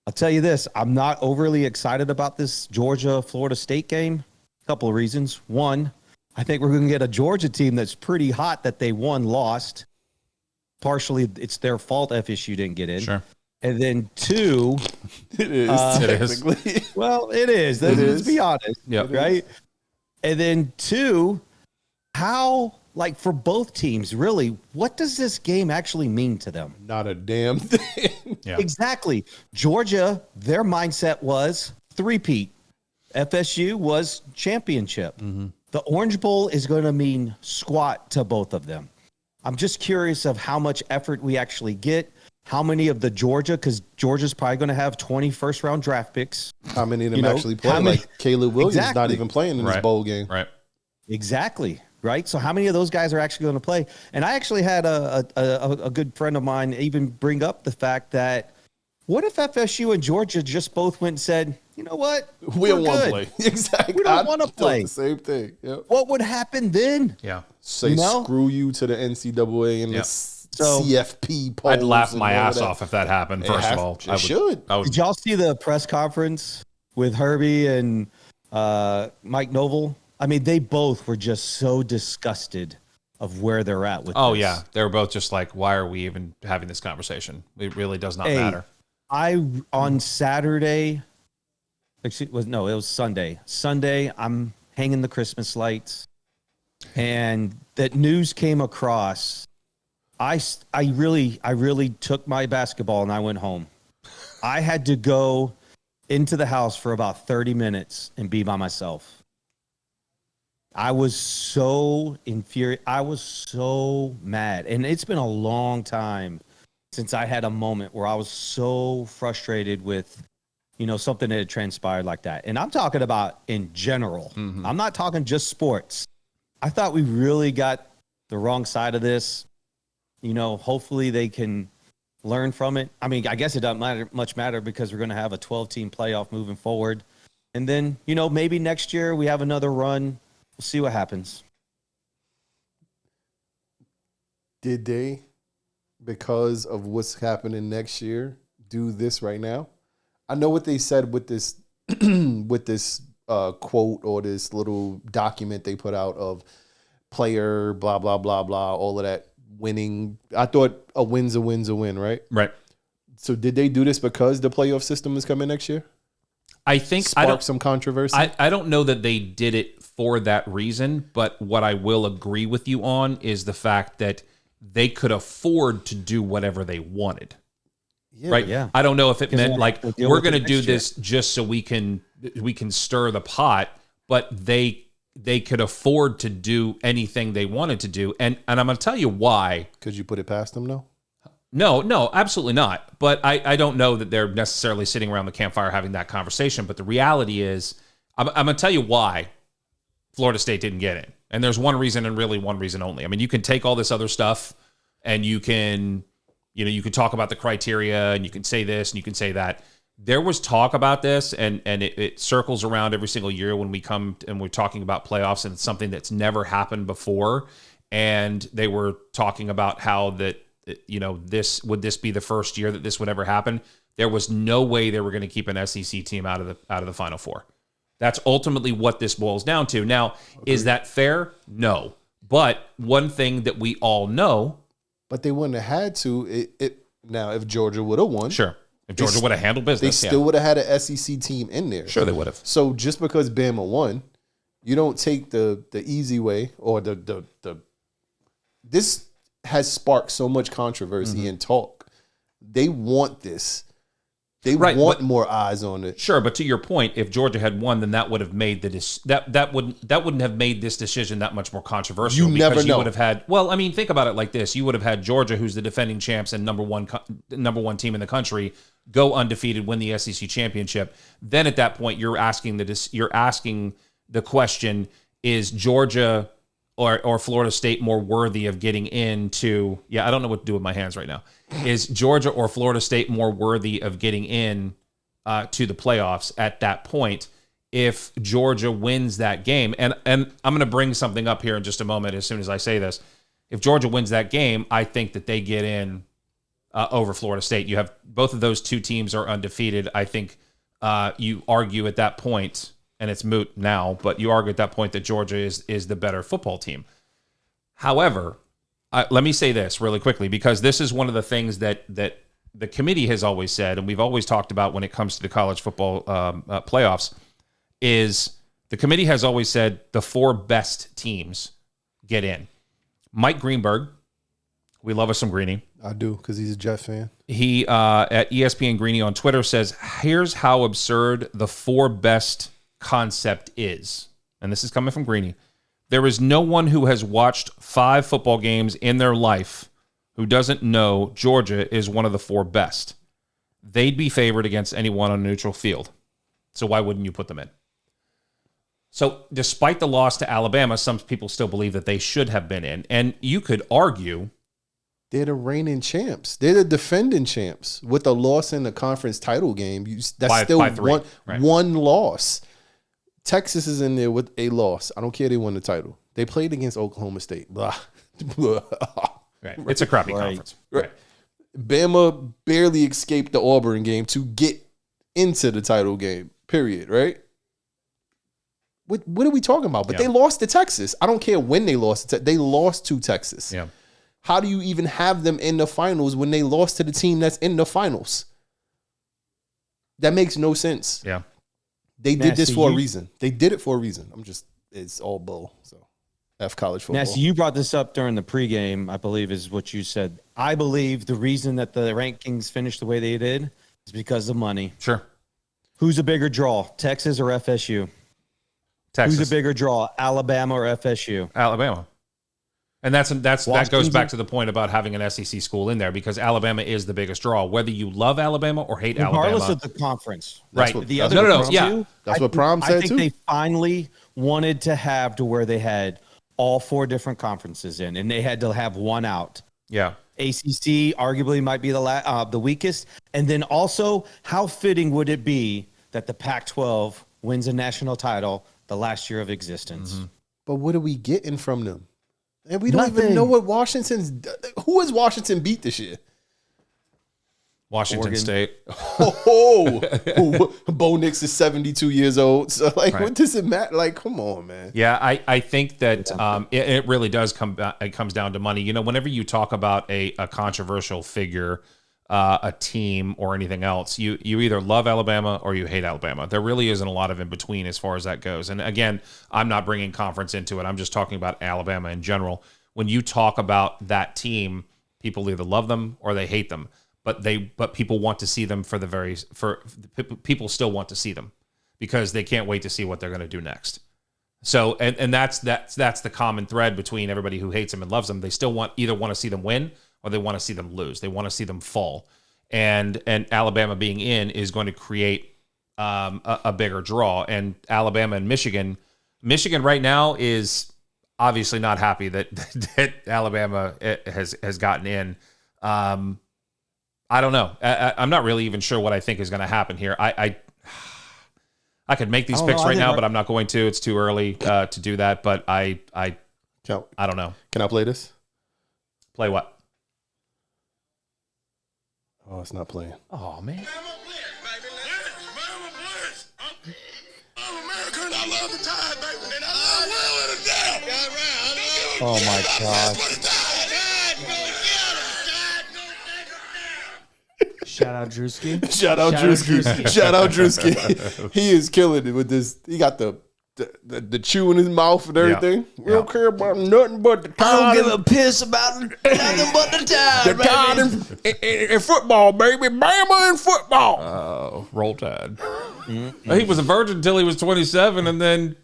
I'll tell you this, I'm not overly excited about this Georgia-Florida State game. A couple of reasons. One, I think we're going to get a Georgia team that's pretty hot that they lost. Partially, it's their fault FSU didn't get in. Sure. And then two, it is technically. Well, it is. Let's be honest. Yep. Right. And then two, how, for both teams, really, what does this game actually mean to them? Not a damn thing. Yeah. Exactly. Georgia, their mindset was three-peat. FSU was championship. Mm-hmm. The Orange Bowl is going to mean squat to both of them. I'm just curious of how much effort we actually get. How many of the Georgia, because Georgia's probably going to have 20 first-round draft picks. How many of them actually play? Like Caleb Williams not even playing in this bowl game. Right. Exactly. Right. So how many of those guys are actually going to play? And I actually had a good friend of mine even bring up the fact that what if FSU and Georgia just both went and said, you know what? We don't want to play. Exactly. We don't want to play. The same thing. Yep. What would happen then? Yeah. Say screw you to the NCAA and the CFP polls. I'd laugh my ass off if that happened, first of all. I should. Did y'all see the press conference with Herbie and Mike Noble? I mean, they both were just so disgusted of where they're at with this. Yeah. They were both just like, why are we even having this conversation? It really does not matter. On Saturday, it was Sunday. Sunday, I'm hanging the Christmas lights, and that news came across. I really took my basketball and I went home. I had to go into the house for about 30 minutes and be by myself. I was so infuriated. I was so mad. And it's been a long time since I had a moment where I was so frustrated with, something that had transpired like that. And I'm talking about in general. Mm-hmm. I'm not talking just sports. I thought we really got the wrong side of this. Hopefully they can learn from it. I mean, I guess it doesn't much matter because we're going to have a 12-team playoff moving forward. And then, maybe next year we have another run. We'll see what happens. Did they, because of what's happening next year, do this right now? I know what they said with this with this quote or this little document they put out of player, blah, blah, blah, blah, all of that winning. I thought a win's a win's a win, right? Right. So did they do this because the playoff system is coming next year? I think spark some controversy. I don't know that they did it for that reason, but what I will agree with you on is the fact that they could afford to do whatever they wanted. Yeah, right? Yeah. I don't know if it meant like we're going to do this year. just so we can stir the pot, but they could afford to do anything they wanted to do, and I'm going to tell you why. Could you put it past them, though? No, absolutely not. But I don't know that they're necessarily sitting around the campfire having that conversation. But the reality is, I'm going to tell you why Florida State didn't get in. And there's one reason and really one reason only. I mean, you can take all this other stuff and you can talk about the criteria and you can say this and you can say that. There was talk about this and it circles around every single year when we come and we're talking about playoffs, and it's something that's never happened before. And they were talking about how that, this would be the first year that this would ever happen. There was no way they were going to keep an SEC team out of the Final Four. That's ultimately what this boils down to. Now, is that fair? No. But one thing that we all know. But they wouldn't have had to. Now, if Georgia would have won. Sure. If Georgia would have handled business. They still would have had an SEC team in there. Sure, they would have. So just because Bama won, you don't take the easy way or the this has sparked so much controversy and talk. They want this. They want more eyes on it. Sure, but to your point, if Georgia had won, then that would have made that wouldn't have made this decision that much more controversial. You never know. You would have had. Well, I mean, think about it like this: you would have had Georgia, who's the defending champs and number one team in the country, go undefeated, win the SEC championship. Then at that point, you're asking the question: is Georgia or Florida State more worthy of getting into? Yeah, I don't know what to do with my hands right now. Is Georgia or Florida State more worthy of getting in to the playoffs at that point if Georgia wins that game? And I'm going to bring something up here in just a moment as soon as I say this. If Georgia wins that game, I think that they get in over Florida State. You have both of those two teams are undefeated. I think you argue at that point, and it's moot now, but you argue at that point that Georgia is the better football team. However, let me say this really quickly, because this is one of the things that the committee has always said, and we've always talked about when it comes to the college football playoffs, is the committee has always said the four best teams get in. Mike Greenberg, we love us some Greeny. I do, because he's a Jet fan. He, at ESPN Greeny on Twitter, says, here's how absurd the four best concept is. And this is coming from Greeny. There is no one who has watched 5 football games in their life who doesn't know Georgia is one of the 4 best. They'd be favored against anyone on a neutral field. So why wouldn't you put them in? So despite the loss to Alabama, some people still believe that they should have been in. And you could argue they're the reigning champs. They're the defending champs. With a loss in the conference title game, that's still one loss. Texas is in there with a loss. I don't care they won the title. They played against Oklahoma State. Blah. Right. It's a crappy conference. Right. Bama barely escaped the Auburn game to get into the title game, period, right? What are we talking about? But they lost to Texas. I don't care when they lost. They lost to Texas. Yeah. How do you even have them in the finals when they lost to the team that's in the finals? That makes no sense. Yeah. They did this for a reason. They did it for a reason. It's all bull. So, F college football. Nancy, you brought this up during the pregame, I believe is what you said. I believe the reason that the rankings finished the way they did is because of money. Sure. Who's a bigger draw, Texas or FSU? Texas. Who's a bigger draw, Alabama or FSU? Alabama. And that goes Washington. back to the point about having an SEC school in there because Alabama is the biggest draw, whether you love Alabama or hate Regardless Alabama. of the conference. Right. The that's other what two, yeah. That's what Prom said I think too. they finally wanted to have to where they had all 4 different conferences in, and they had to have one out. Yeah. ACC arguably might be the weakest. And then also, how fitting would it be that the Pac-12 wins a national title the last year of existence? Mm-hmm. But what are we getting from them? And we don't even Nothing. know what who has Washington beat this year? Washington Oregon. State. Bo Nix is 72 years old. So, like, Right. what does it matter? Like, come on, man. Yeah, I think that it really does it comes down to money. You know, whenever you talk about a controversial figure, a team or anything else, you either love Alabama or you hate Alabama. There really isn't a lot of in between as far as that goes. And again, I'm not bringing conference into it. I'm just talking about Alabama in general. When you talk about that team, people either love them or they hate them. But people want to see them people still want to see them because they can't wait to see what they're going to do next. So and that's the common thread between everybody who hates them and loves them. They still either want to see them win or they want to see them lose. They want to see them fall. And Alabama being in is going to create a bigger draw. And Alabama and Michigan right now is obviously not happy that Alabama has gotten in. I don't know. I'm not really even sure what I think is going to happen here. I could make these picks right now, but I'm not going to. It's too early to do that. But I don't know. Can I play this? Play what? Oh, it's not playing. Oh man. Oh, my gosh. Shout out Drewski. Shout out Drewski. Shout out Drewski. He is killing it with this. He got the chew in his mouth and everything. We don't care about nothing but the time. I don't give a piss about nothing but the time. The time in football, baby. Bama in football. Oh, roll tide. He was a virgin until he was 27, and then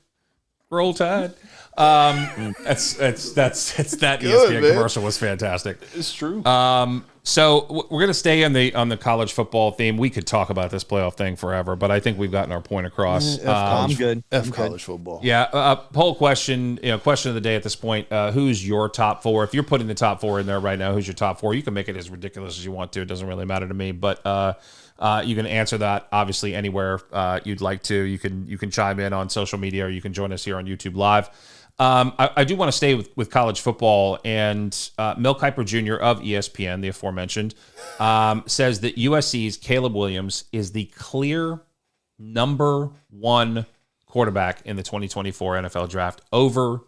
roll tide. That's that Good, ESPN man. commercial was fantastic. It's true. So we're gonna stay on the college football theme. We could talk about this playoff thing forever, but I think we've gotten our point across. I'm good. F college football. Yeah. Poll question. Question of the day at this point. Who's your top 4? If you're putting the top 4 in there right now, who's your top 4? You can make it as ridiculous as you want to. It doesn't really matter to me. But you can answer that obviously anywhere you'd like to. You can chime in on social media, or you can join us here on YouTube Live. I do want to stay with college football, and Mel Kiper Jr. of ESPN, the aforementioned, says that USC's Caleb Williams is the clear number 1 quarterback in the 2024 NFL draft over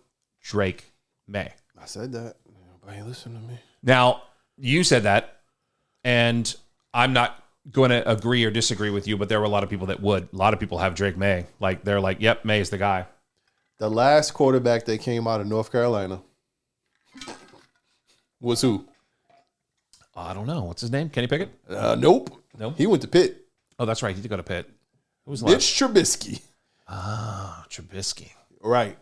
Drake May. I said that. Nobody listen to me. Now, you said that, and I'm not going to agree or disagree with you, but there were a lot of people that would. A lot of people have Drake May. Like, they're like, yep, May is the guy. The last quarterback that came out of North Carolina was who? I don't know. What's his name? Kenny Pickett? Nope. No. He went to Pitt. Oh, that's right. He did go to Pitt. Who was the Mitch last? Trubisky. Trubisky. Right.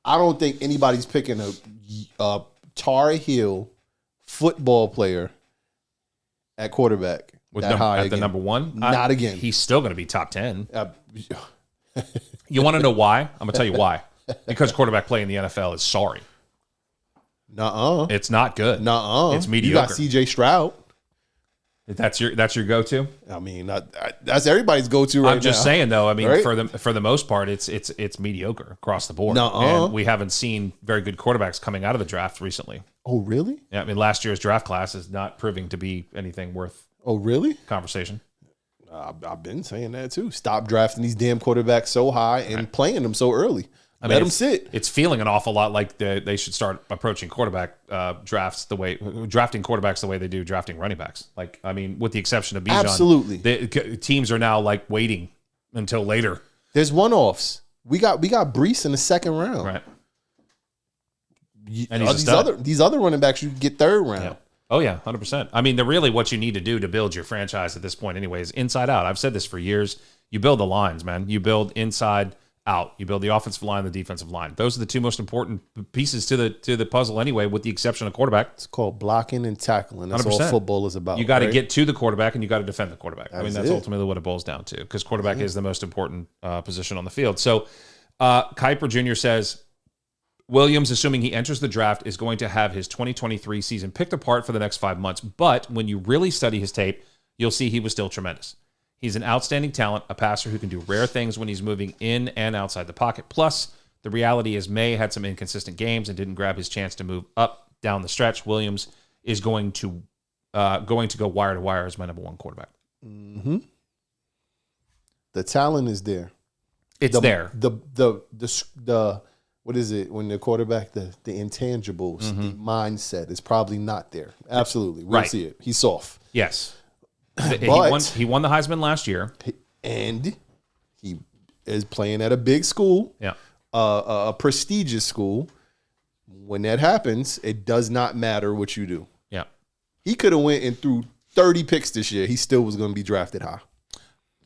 I don't think anybody's picking a Tar Heel football player at quarterback high At again. the number 1? Not again. He's still going to be top 10. You want to know why? I'm going to tell you why. Because quarterback play in the NFL is sorry. Nuh-uh. It's not good. Nuh-uh. It's You mediocre. got C.J. Stroud. That's your go-to? I mean, that's everybody's go-to right now. I'm just saying, though. I mean, Right? for the most part, it's mediocre across the board. Nuh-uh. And we haven't seen very good quarterbacks coming out of the draft recently. Oh, really? Yeah, I mean, last year's draft class is not proving to be anything worth Oh, really? conversation. I've been saying that too. Stop drafting these damn quarterbacks so high and playing them so early. Let them sit. It's feeling an awful lot like they should start approaching quarterback drafts drafting quarterbacks the way they do drafting running backs. Like, I mean, with the exception of Bijan, Absolutely. teams are now like waiting until later. There's one-offs. We got Brees in the second round. Right. And he's These other running backs you get third round. Yeah. Oh yeah, 100%. I mean, really what you need to do to build your franchise at this point, anyways, inside out. I've said this for years. You build the lines, man. You build inside out. You build the offensive line, the defensive line. Those are the two most important pieces to the puzzle, anyway, with the exception of quarterback. It's called blocking and tackling. That's 100%. all football is about. You got to right? get to the quarterback, and you got to defend the quarterback. I mean, that's it. ultimately what it boils down to, because quarterback is the most important position on the field. So, Kuiper Jr. says Williams, assuming he enters the draft, is going to have his 2023 season picked apart for the next 5 months. But when you really study his tape, you'll see he was still tremendous. He's an outstanding talent, a passer who can do rare things when he's moving in and outside the pocket. Plus, the reality is May had some inconsistent games and didn't grab his chance to move up down the stretch. Williams is going to go wire to wire as my number one quarterback. Mm-hmm. The talent is there. It's there. The what is it when the quarterback, the intangibles, the mindset is probably not there. Absolutely. We'll see it. He's soft. Yes. But he won the Heisman last year. And he is playing at a big school, a prestigious school. When that happens, it does not matter what you do. Yeah. He could have went and threw 30 picks this year. He still was going to be drafted high.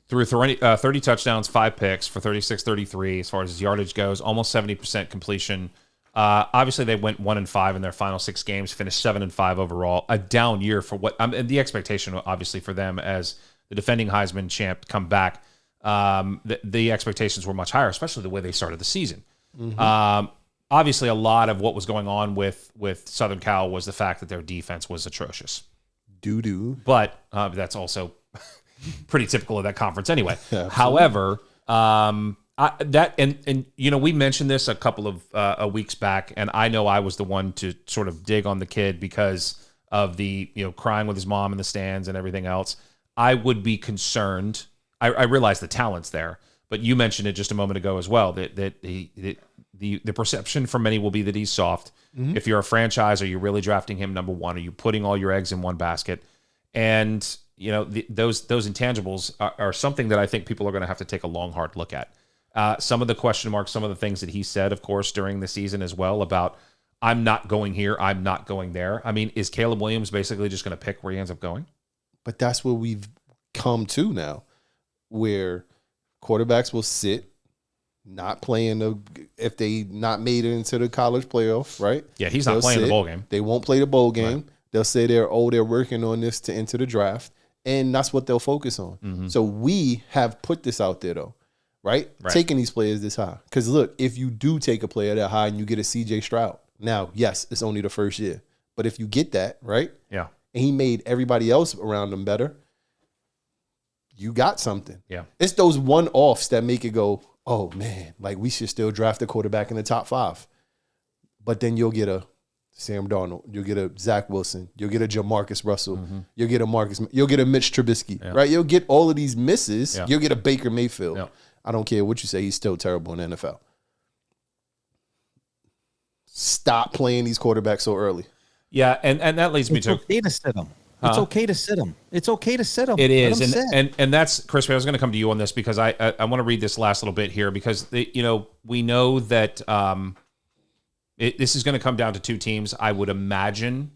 Threw 30 touchdowns, 5 picks for 36-33 as far as his yardage goes, almost 70% completion. Obviously, they went 1-5 in their final 6 games, finished 7-5 overall. A down year for what and the expectation, obviously, for them as the defending Heisman champ come back. The expectations were much higher, especially the way they started the season. Mm-hmm. Obviously, a lot of what was going on with Southern Cal was the fact that their defense was atrocious. Doo-doo. But that's also pretty typical of that conference anyway. However, we mentioned this a couple of weeks back, and I know I was the one to sort of dig on the kid because of the crying with his mom in the stands and everything else. I would be concerned. I realize the talent's there, but you mentioned it just a moment ago as well that the perception from many will be that he's soft. Mm-hmm. If you're a franchise, are you really drafting him number one? Are you putting all your eggs in one basket? And those intangibles are something that I think people are going to have to take a long, hard look at. Some of the question marks, some of the things that he said, of course, during the season as well about, I'm not going here, I'm not going there. I mean, is Caleb Williams basically just going to pick where he ends up going? But that's where we've come to now, where quarterbacks will sit, not playing if they not made it into the college playoff, right? Yeah, he's not playing the bowl game. They won't play the bowl game. Right. They'll say they're working on this to enter the draft, and that's what they'll focus on. Mm-hmm. So we have put this out there, though, right? Taking these players this high. Because, look, if you do take a player that high and you get a C.J. Stroud, now, yes, it's only the first year. But if you get that, right? Yeah. And he made everybody else around him better, you got something. Yeah. It's those one-offs that make it go, oh, man, like we should still draft a quarterback in the top 5. But then you'll get a Sam Darnold, you'll get a Zach Wilson, you'll get a Jamarcus Russell, you'll get a Mitch Trubisky, right? You'll get all of these misses. You'll get a Baker Mayfield. I don't care what you say, he's still terrible in the NFL. Stop playing these quarterbacks so early. Yeah, and that leads me to okay to sit them. It's okay to sit them. It's okay to sit them. It is, and that's Chris. I was going to come to you on this because I want to read this last little bit here because we know that this is going to come down to 2 teams. I would imagine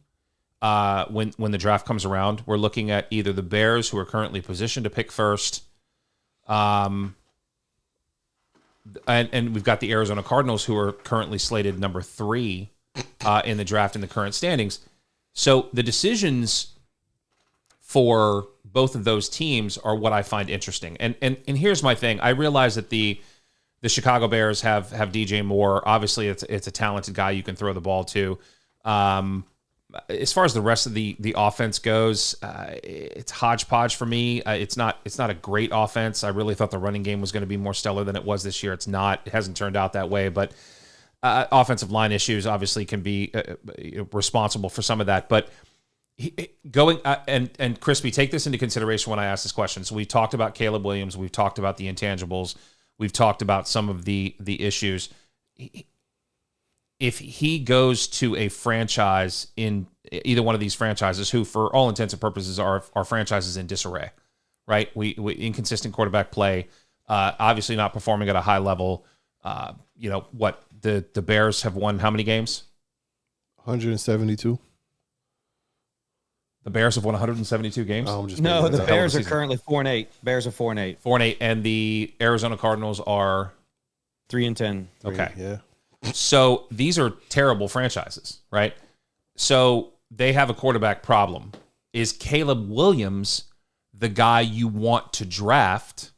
when the draft comes around, we're looking at either the Bears, who are currently positioned to pick first, and we've got the Arizona Cardinals, who are currently slated number 3 in the draft in the current standings. So the decisions for both of those teams are what I find interesting. And here's my thing. I realize that the Chicago Bears have DJ Moore. Obviously, it's a talented guy you can throw the ball to. As far as the rest of the offense goes, it's hodgepodge for me. It's not a great offense. I really thought the running game was going to be more stellar than it was this year. It's not. It hasn't turned out that way. But offensive line issues obviously can be responsible for some of that. But and Crispy, take this into consideration when I ask this question. So we talked about Caleb Williams. We've talked about the intangibles. We've talked about some of the issues. If he goes to a franchise in either one of these franchises, who for all intents and purposes are franchises in disarray, right? We inconsistent quarterback play, obviously not performing at a high level. What the Bears have won how many games? 172. The Bears have won 172 games. I'm just No, making the that up. Bears are season. currently 4-8. Bears are 4-8. 4-8, and the Arizona Cardinals are 3-10. okay. Yeah. So these are terrible franchises, right? So they have a quarterback problem. Is Caleb Williams the guy you want to draft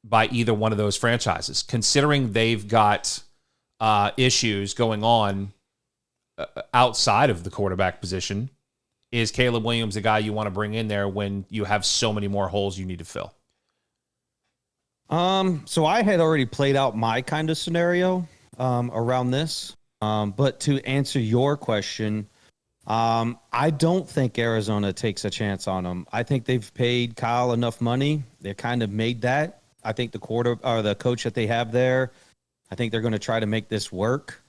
by either one of those franchises? Considering they've got issues going on outside of the quarterback position, is Caleb Williams the guy you want to bring in there when you have so many more holes you need to fill? So I had already played out my kind of scenario around this. But to answer your question, I don't think Arizona takes a chance on him. I think they've paid Kyle enough money. They kind of made that. I think the coach that they have there, I think they're going to try to make this work.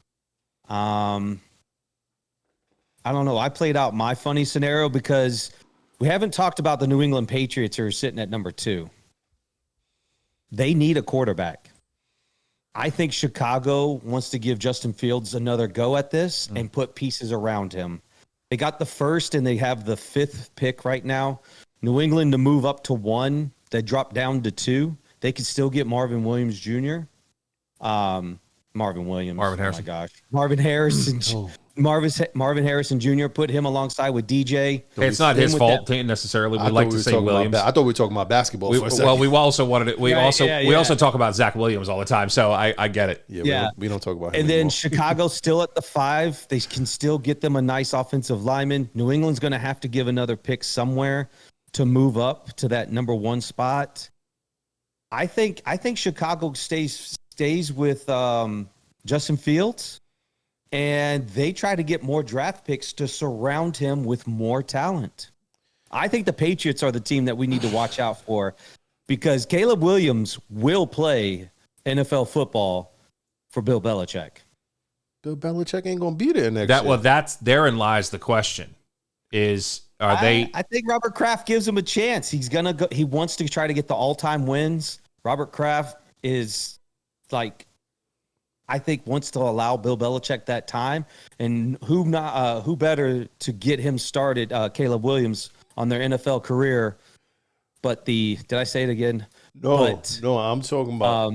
I don't know. I played out my funny scenario because we haven't talked about the New England Patriots who are sitting at number 2. They need a quarterback. I think Chicago wants to give Justin Fields another go at this and put pieces around him. They got the first and they have the 5th pick right now. New England to move up to 1. They drop down to 2. They could still get Marvin Williams Jr. Marvin Williams. Marvin Harrison. Oh my gosh. Marvin Harrison. Marvin Harrison Jr. Put him alongside with DJ. Hey, it's not his with fault that- necessarily. I We thought like we to were say talking about Williams. I thought we were talking about basketball for a second. Well, we also wanted it. We Right, we also talk about Zach Williams all the time, so I get it. Yeah. We don't talk about him And then anymore. Chicago's still at the 5. They can still get them a nice offensive lineman. New England's going to have to give another pick somewhere to move up to that number 1 spot. I think Chicago stays with Justin Fields, and they try to get more draft picks to surround him with more talent. I think the Patriots are the team that we need to watch out for because Caleb Williams will play NFL football for Bill Belichick. Bill Belichick ain't gonna be there next year. Well, that's therein lies the question: are they? I think Robert Kraft gives him a chance. He's gonna go. He wants to try to get the all-time wins. Robert Kraft is I think wants to allow Bill Belichick that time, and who better to get him started? Caleb Williams on their NFL career. But did I say it again? No, I'm talking about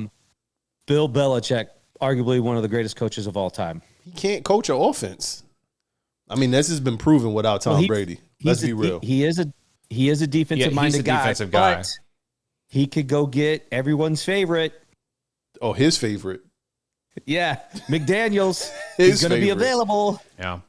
Bill Belichick, arguably one of the greatest coaches of all time. he can't coach an offense. I mean, this has been proven without Tom Brady. Let's be real. He is a defensive-minded he's a guy. defensive guy. But he could go get everyone's favorite. Oh, his favorite. Yeah, McDaniels His is going to be favorite. available. Yeah.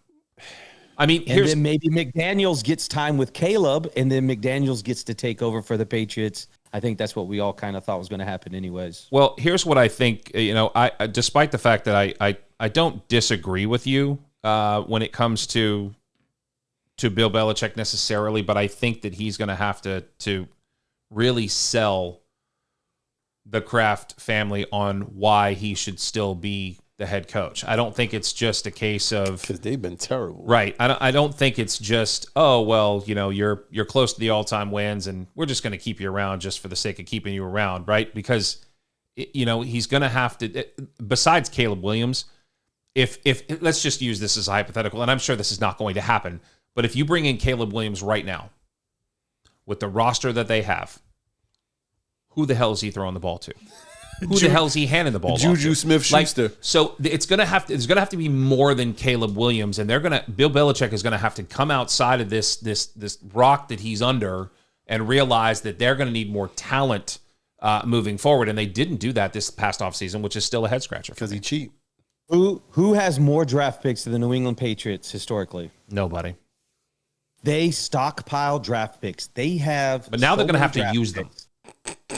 I mean, And then maybe McDaniels gets time with Caleb, and then McDaniels gets to take over for the Patriots. I think that's what we all kind of thought was going to happen anyways. Well, here's what I think. I despite the fact that I don't disagree with you when it comes to Bill Belichick necessarily, but I think that he's going to have to really sell the Kraft family on why he should still be the head coach. I don't think it's just a case of Because they've been terrible. right. I don't think it's just you're close to the all-time wins and we're just going to keep you around just for the sake of keeping you around, right? Because he's going to have to. Besides Caleb Williams, if let's just use this as a hypothetical, and I'm sure this is not going to happen, but if you bring in Caleb Williams right now with the roster that they have, who the hell is he throwing the ball to? Who the hell is he handing the ball off Juju to? Smith-Schuster. So there's going to have to be more than Caleb Williams, and Bill Belichick is going to have to come outside of this rock that he's under and realize that they're going to need more talent moving forward, and they didn't do that this past offseason, which is still a head scratcher Because he cheap. Who has more draft picks than the New England Patriots historically? Nobody. They stockpile draft picks. They have, But now they're going to many have to draft use them. picks.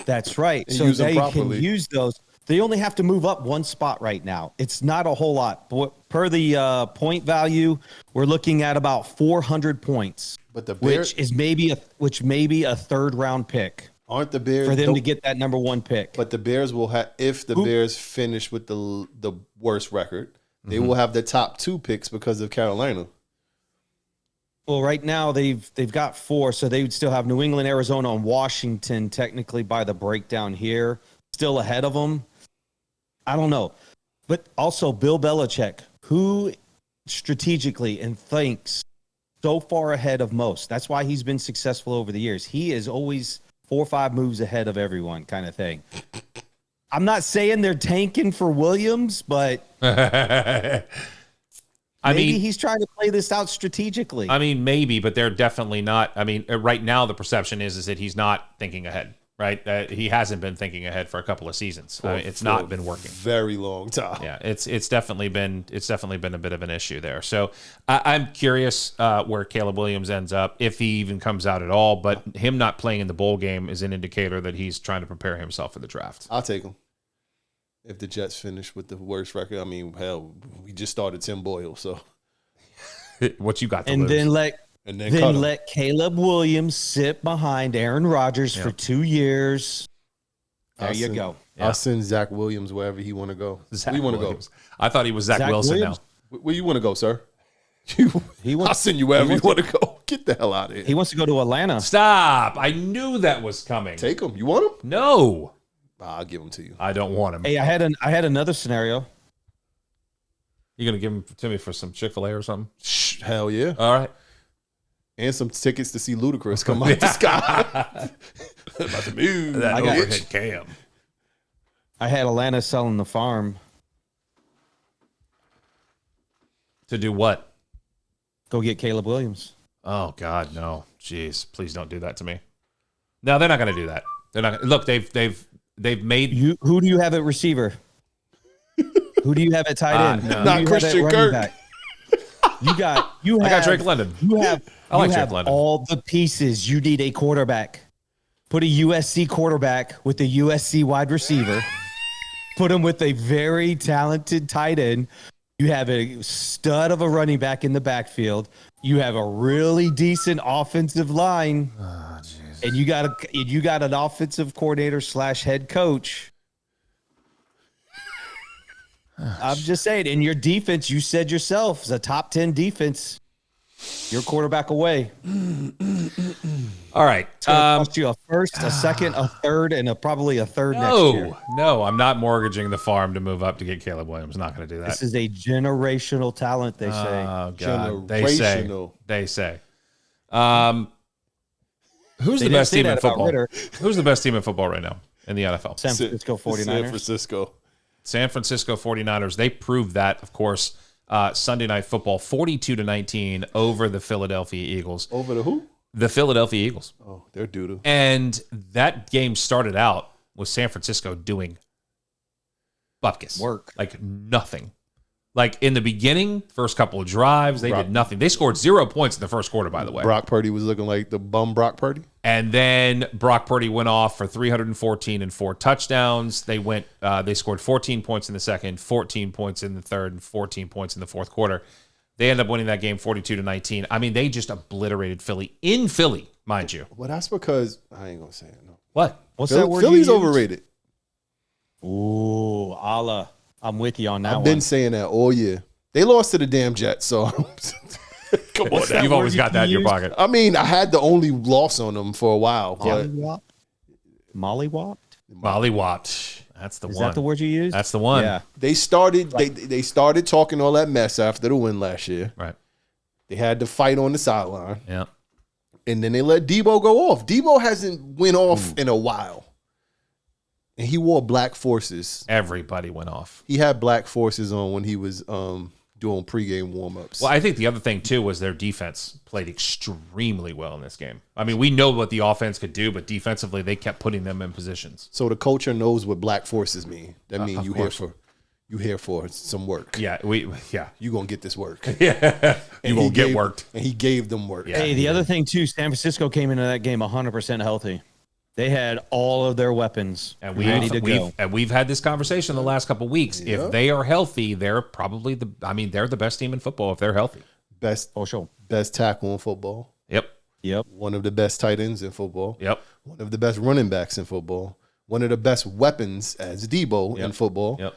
That's right. And So use them they can properly. use those. They only have to move up 1 spot right now. It's not a whole lot. Per the point value, we're looking at about 400 points, But the Bears which may be a 3rd round pick aren't the Bears for them to get that number 1 pick. But the Bears will have, if the Bears finish with the worst record, they will have the top 2 picks because of Carolina. Well, right now they've got 4, so they would still have New England, Arizona, and Washington technically by the breakdown here, still ahead of them. I don't know. But also Bill Belichick, who strategically and thinks so far ahead of most. That's why he's been successful over the years. He is always 4 or 5 moves ahead of everyone, kind of thing. I'm not saying they're tanking for Williams, but maybe he's trying to play this out strategically. I mean, maybe, but they're definitely not. I mean, right now the perception is that he's not thinking ahead, right? He hasn't been thinking ahead for a couple of seasons. I mean, it's not been working. Very long time. Yeah, it's definitely been a bit of an issue there. So I'm curious where Caleb Williams ends up, if he even comes out at all. But him not playing in the bowl game is an indicator that he's trying to prepare himself for the draft. I'll take him. If the Jets finish with the worst record, I mean, hell, we just started Tim Boyle, so what you got to and lose? then let Caleb Williams sit behind Aaron Rodgers for 2 years. There you go. I'll send Zach Williams wherever he want to go. Where you want to go? I thought he was Zach Wilson Williams? now. Where you want to go, sir? I'll send you wherever you want to go. Get the hell out of here. He wants to go to Atlanta. Stop! I knew that was coming. Take him. You want him? No. I'll give him to you. I don't want him. Hey, I had another scenario. You gonna give him to me for some Chick-fil-A or something? Hell yeah. All right. And some tickets to see Ludacris come out the sky. About to move. That I got- overhead cam. I had Atlanta selling the farm. To do what? Go get Caleb Williams. Oh God, no. Jeez, please don't do that to me. No, they're not gonna do that. They're not. Look, they've made You who do you have at receiver? Who do you have at tight end? no. Who Not do you have Christian at Kirk. running back? I got Drake London. You have I like you Drake have London. all the pieces. You need a quarterback. Put a USC quarterback with a USC wide receiver. Put him with a very talented tight end. You have a stud of a running back in the backfield. You have a really decent offensive line. And you got an offensive coordinator / head coach. I'm just saying, in your defense, you said yourself, is a top 10 defense. You're quarterback away. All right. It's going to cost you a first, a second, a third, and probably a third next year. No, I'm not mortgaging the farm to move up to get Caleb Williams. Not going to do that. This is a generational talent, they say. Oh God, Generational. They say. Who's They the didn't best say team in that about football? Ritter. Who's the best team in football right now in the NFL? San Francisco 49ers. San Francisco. San Francisco 49ers. They proved that, of course, Sunday Night Football, 42-19 over the Philadelphia Eagles. Over the who? The Philadelphia Eagles. Oh, they're doo-doo. And that game started out with San Francisco doing bupkis. Work. Like nothing. Like in the beginning, first couple of drives, they Brock- did nothing. They scored 0 points in the first quarter, by the way. Brock Purdy was looking like the bum Brock Purdy. And then Brock Purdy went off for 314 and 4 touchdowns. They scored 14 points in the second, 14 points in the third, and 14 points in the fourth quarter. They ended up winning that game 42-19. I mean, they just obliterated Philly in Philly, mind you. Well, that's because I ain't gonna say it. No. What? What's that word? Philly's you used? overrated. Ooh, Allah. I'm with you on that I've one. been saying that all year. They lost to the damn Jets, so come on. that You've word always you got that in your used? pocket. I mean, I had the only loss on them for a while, but Mollywopped? Mollywopped. That's the Is one. that the word you used? That's the one. Yeah. they started they started talking all that mess after the win last year. Right. They had to fight on the sideline, Yeah. and then they let Debo go off. Debo hasn't went off in a while, and he wore black forces. Everybody went off. He had black forces on when he was doing pregame warmups. Well, I think the other thing, too, was their defense played extremely well in this game. I mean, we know what the offense could do, but defensively, they kept putting them in positions. So the culture knows what black forces mean. That means of you course. here for some work. Yeah, You gonna get this work. yeah. And You will he get gave- worked. And he gave them work. Yeah. Hey, the other thing, too, San Francisco came into that game 100% healthy. They had all of their weapons And ready to go. we've had this conversation the last couple of weeks. Yeah. If they are healthy, they're probably they're the best team in football if they're healthy. Best For sure. best tackle in football. Yep. Yep. One of the best tight ends in football. Yep. One of the best running backs in football. One of the best weapons as Debo in Yep. football. Yep.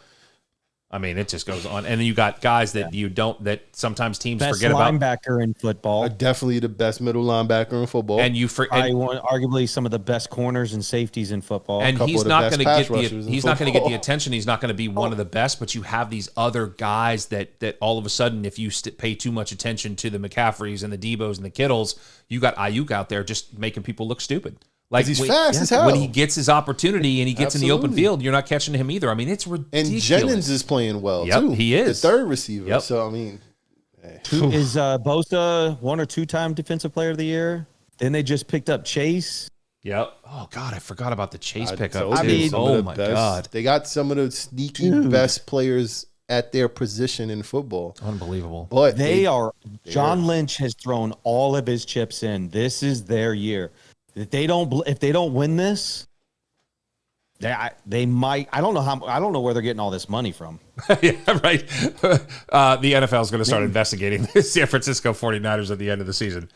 I mean, it just goes on. And then you got guys that that sometimes teams Best forget about. linebacker in football. Definitely the best middle linebacker in football. And Arguably some of the best corners and safeties in football. And couple he's of the not best going to pass get rushers in he's not going to get the football. attention. He's not going to be one of the best. But you have these other guys that all of a sudden, if you pay too much attention to the McCaffreys and the Debos and the Kittles, you got Ayuk out there just making people look stupid. Like he's fast as hell. When he gets his opportunity and he gets in the open Absolutely. field, you're not catching him either. I mean, it's ridiculous. And Jennings is playing well Yep, too. he is. the third receiver. Yep. So I mean, Is Bosa 1 or 2 time defensive player of the year? Then they just picked up Chase. Yep. Oh God, I forgot about the Chase pickup. told too. you, some of Oh the my best- God, they got some of the sneaky best players at their position in football. unbelievable. But They are. John Lynch has thrown all of his chips in. This is their year. If they don't win this, they might. I don't know where they're getting all this money from. Yeah, right. The NFL is going to start investigating the San Francisco 49ers at the end of the season.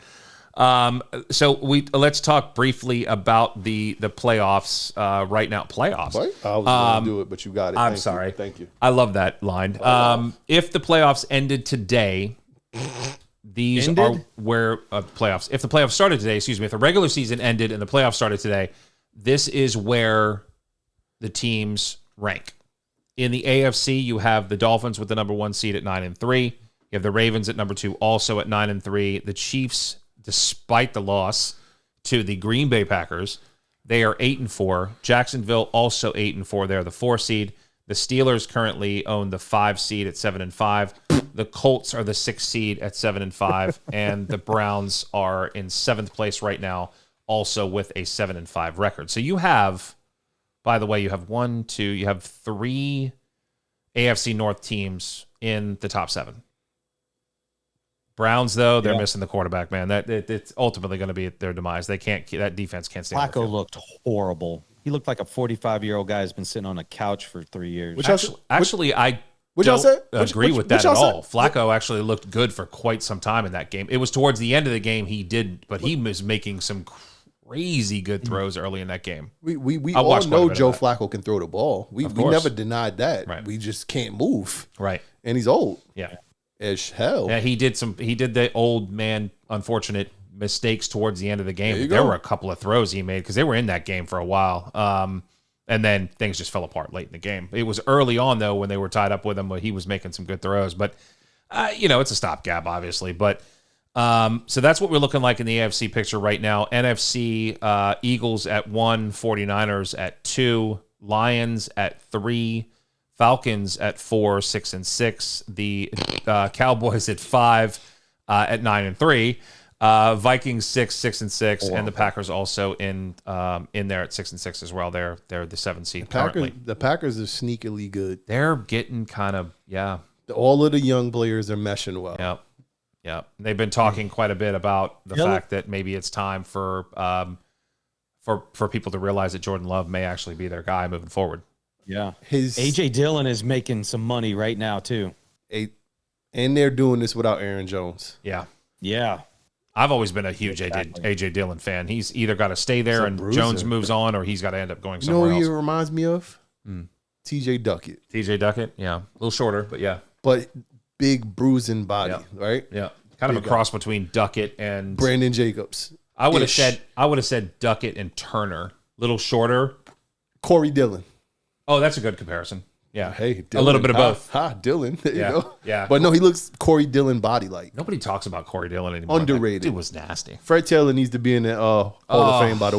So let's talk briefly about the playoffs right now. Playoffs. What? I was going to do it, but you got it. I'm Thank sorry. You. Thank you. I love that line. If the playoffs ended today, these are where playoffs. If the playoffs started today, excuse me, if the regular season ended and the playoffs started today, this is where the teams rank. In the AFC, you have the Dolphins with the number 1 seed at 9-3. You have the Ravens at number 2, also at 9-3. The Chiefs, despite the loss to the Green Bay Packers, they are 8-4. Jacksonville also 8-4. They're the 4 seed. The Steelers currently own the 5 seed at 7-5. The Colts are the 6 seed at 7-5, and the Browns are in 7th place right now, also with a 7-5 record. So you have, by the way, you have 3 AFC North teams in the top 7. Browns, though, they're missing the quarterback, man. It's ultimately going to be their demise. They can't. That defense can't stand. Flacco looked horrible. He looked like a 45-year-old guy who's been sitting on a couch for 3 years. Actually, I don't agree with that at all. Flacco actually looked good for quite some time in that game. It was towards the end of the game he did, but he was making some crazy good throws early in that game. We I all watched quite a know bit of Joe that. Flacco can throw the ball. We course. never denied that. Right. We just can't move. Right. And he's old Yeah. as hell. Yeah, he did the old man unfortunate mistakes towards the end of the game. There you There go. were a couple of throws he made because they were in that game for a while. And then things just fell apart late in the game. It was early on, though, when they were tied up with him, where he was making some good throws. But, it's a stopgap, obviously. But so that's what we're looking like in the AFC picture right now. NFC, Eagles at 1, 49ers at 2, Lions at 3, Falcons at 4, 6-6, the Cowboys at 5, at 9-3. Vikings 6, 6-6, and the Packers also in there at 6-6 as well. They're the 7th seed currently. The Packers are sneakily good. They're getting kind of All of the young players are meshing well. yeah. They've been talking quite a bit about the fact that maybe it's time for people to realize that Jordan Love may actually be their guy moving forward. Yeah. His AJ Dillon is making some money right now too. and they're doing this without Aaron Jones. Yeah. Yeah. I've always been a huge AJ Dillon fan. He's either got to stay there and bruiser. Jones moves on, or he's got to end up going You know somewhere who he else. reminds me of? TJ Duckett. TJ Duckett, yeah, a little shorter, but yeah, But big bruising body, Yeah. right? yeah, kind of a Big cross between Duckett and Brandon Jacobs. I would have Ish. said Duckett and Turner, little shorter. Corey Dillon. Oh, that's a good comparison. Yeah, Hey, a little bit of both. Dylan. There Yeah, you go. yeah. But no, he looks Corey Dillon body like. Nobody talks about Corey Dillon anymore. Underrated. That dude was nasty. Fred Taylor needs to be in the Hall of Fame by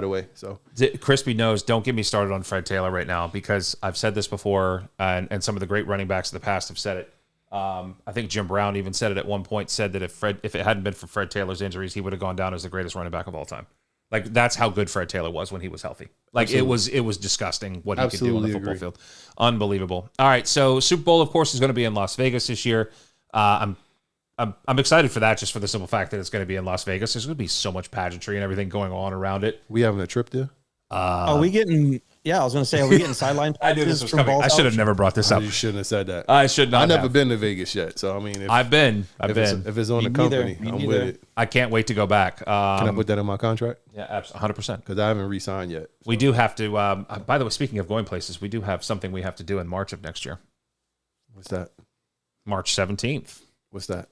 the way. So Crispy knows, don't get me started on Fred Taylor right now, because I've said this before, and some of the great running backs of the past have said it. I think Jim Brown even said it at one point, said that if it hadn't been for Fred Taylor's injuries, he would have gone down as the greatest running back of all time. Like, that's how good Fred Taylor was when he was healthy. Like, it was disgusting what he could do on the Absolutely football agree. field. Unbelievable. All right, so Super Bowl, of course, is going to be in Las Vegas this year. I'm excited for that, just for the simple fact that it's going to be in Las Vegas. There's going to be so much pageantry and everything going on around it. we having a trip there? Are we getting? Yeah, I was going to say, are we getting sideline? I knew this was from coming. I BallzOut? should have never brought this up. You shouldn't have said that. I should not I've never have. been to Vegas yet, so I mean, if, I've been. if it's on Me the neither. company, Me I'm neither. with it. I can't wait to go back. Can I put that in my contract? Yeah, absolutely, 100%. Because I haven't re-signed yet. We do have to. By the way, speaking of going places, we do have something we have to do in March of next year. What's that? March 17th. What's that?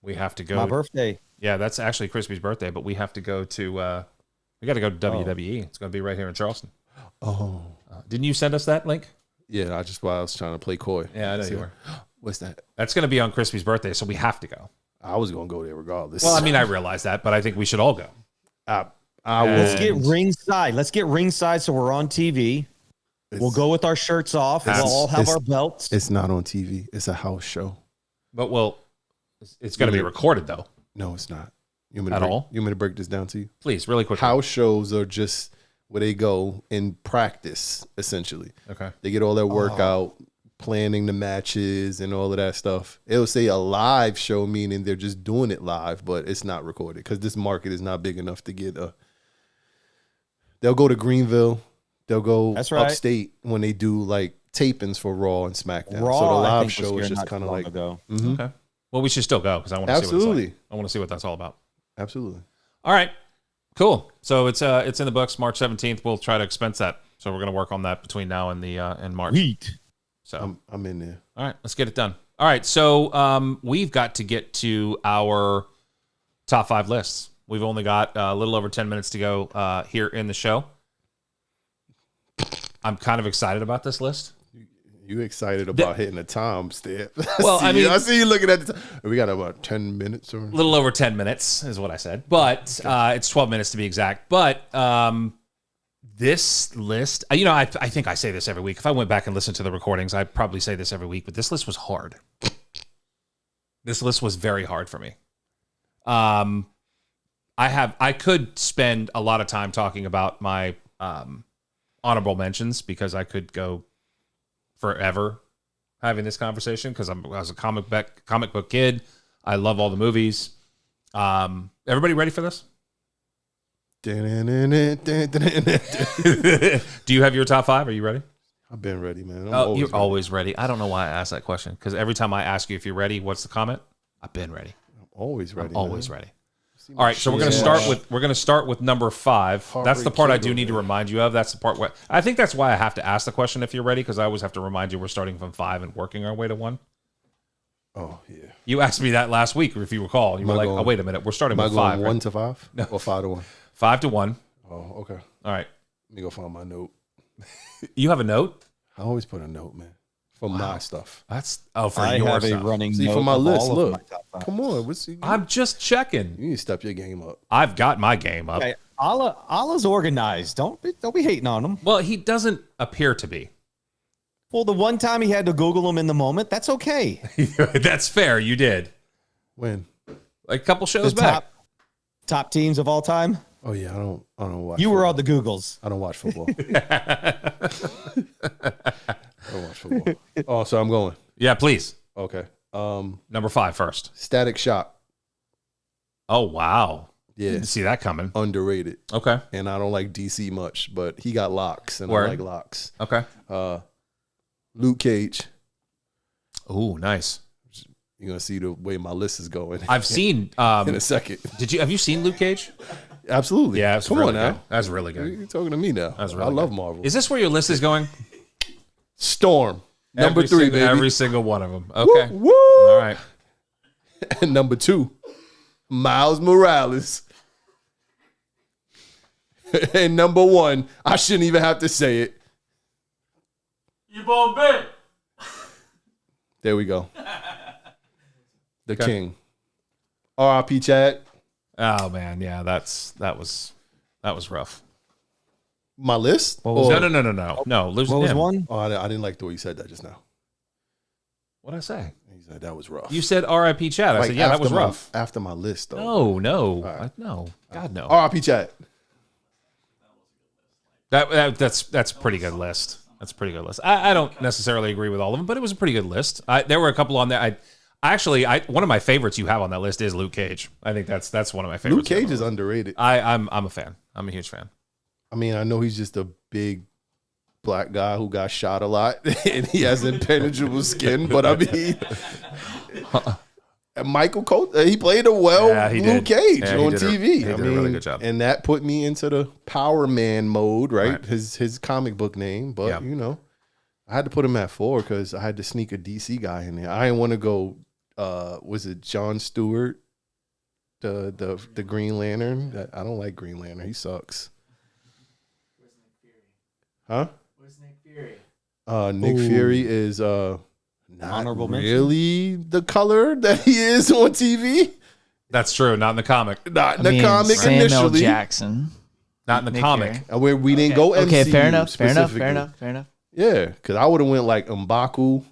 We have to go. My birthday. Yeah, that's actually Crispy's birthday, but we have to go to. We got to go to WWE. It's going to be right here in Charleston. Oh. Didn't you send us that link? Yeah, I was trying to play coy. Yeah, I know you were. What's that? That's going to be on Crispy's birthday, so we have to go. I was going to go there regardless. Well, I mean, I realize that, but I think we should all go. Let's get ringside. Let's get ringside so we're on TV. We'll go with our shirts off. We'll all have our belts. It's not on TV. It's a house show. But, it's going to be recorded, though. No, it's not. You At all? You want me to break this down to you? Please, really quick. House shows are just where they go in practice, essentially. Okay. They get all their workout, planning the matches and all of that stuff. It'll say a live show, meaning they're just doing it live, but it's not recorded because this market is not big enough to get a. They'll go to Greenville. They'll go upstate when they do like tapings for Raw and SmackDown. Raw, so the I live think, show is just kind of like. Okay. Well, we should still go because I want to see what it's like. I want to see what that's all about. Absolutely. All right. Cool. So it's in the books, March 17th. We'll try to expense that. So we're going to work on that between now and the and March. Sweet. So I'm in there. All right, let's get it done. All right, so we've got to get to our top 5 lists. We've only got a little over 10 minutes to go here in the show. I'm kind of excited about this list. You excited about hitting a time stamp? Well, I see you looking at the time. We got about 10 minutes or a little over 10 minutes is what I said, but it's 12 minutes to be exact. But this list, I think I say this every week. If I went back and listened to the recordings, I'd probably say this every week. But this list was hard. This list was very hard for me. I could spend a lot of time talking about my honorable mentions because I could go forever having this conversation because I was a comic book kid. I love all the movies. Everybody ready for this? Do you have your top 5? Are you ready? I've been ready, man. You're always ready. I don't know why I asked that question because every time I ask you if you're ready, what's the comment? I've been ready. I'm always ready. Always ready. All right, so we're going to start with number 5. That's the part I do need to remind you of. That's the part where I think that's why I have to ask the question if you're ready because I always have to remind you we're starting from 5 and working our way to 1. Oh yeah. You asked me that last week, if you recall. You were like, "Oh, wait a minute, we're starting with 5." 1 to 5? No, or 5 to 1. 5 to 1. Oh, okay. All right. Let me go find my note. You have a note? I always put a note, man, for my stuff. That's for I your have stuff. A running See, note for my of list. all of Look, my top 5. come on. I'm just checking. You need to step your game up. I've got my game up. Okay, Allah's organized. Don't be hating on him. Well, he doesn't appear to be. Well, the one time he had to Google him in the moment, that's okay. That's fair. You did. When? Like a couple shows back. Top teams of all time. Oh yeah, I don't watch. You football. were on the Googles. I don't watch football. I don't watch football. Oh, so I'm going. Yeah, please. Okay. Number 5 first. Static Shock. Oh, wow. Yeah. Didn't see that coming. Underrated. Okay. And I don't like DC much, but he got locks, and Word. I like locks. Okay. Luke Cage. Oh, nice. You're gonna see the way my list is going. I've seen in a second. Have you seen Luke Cage? Absolutely. Yeah, it's Come really on now. good. That's really good. You're talking to me now. That's really I love good. Marvel. Is this where your list is going? Storm. Number Every 3, single, baby. Every single one of them. Okay. Woo, woo. All right. And number 2, Miles Morales. And number 1, I shouldn't even have to say it. You born big. There we go. The King. R.I.P. Chad. Oh man, yeah, that was rough. My list? No, losing What was him. 1? Oh, I didn't like the way you said that just now. What'd I say? He said that was rough. You said R.I.P. Chad. I Like, said, yeah, that was after my- rough. After my list, though. No. God, no. R.I.P. Chad. That's a pretty good list. That's a pretty good list. I don't necessarily agree with all of them, but it was a pretty good list. There were a couple on there. One of my favorites you have on that list is Luke Cage. I think that's one of my favorites. Luke Cage is underrated. I'm a fan. I'm a huge fan. I mean, I know he's just a big black guy who got shot a lot and he has impenetrable skin, but I mean, Michael Colt, he played a Luke Cage on TV. He did a really good job. And that put me into the Power Man mode, right? His comic book name, but I had to put him at 4 because I had to sneak a DC guy in there. I didn't want to go. Was it John Stewart, the Green Lantern? I don't like Green Lantern. He sucks. Where's Nick Fury? Huh? Where's Nick Fury? Nick Fury is not Honorable mention? really the color that he is on TV. That's true. Not in the comic. Not in the comic Samuel initially. Jackson. Not in the Nick comic. Fury. Where we didn't go MCU Okay, fair enough. specifically. Fair enough. Yeah, because I would have went like M'Baku.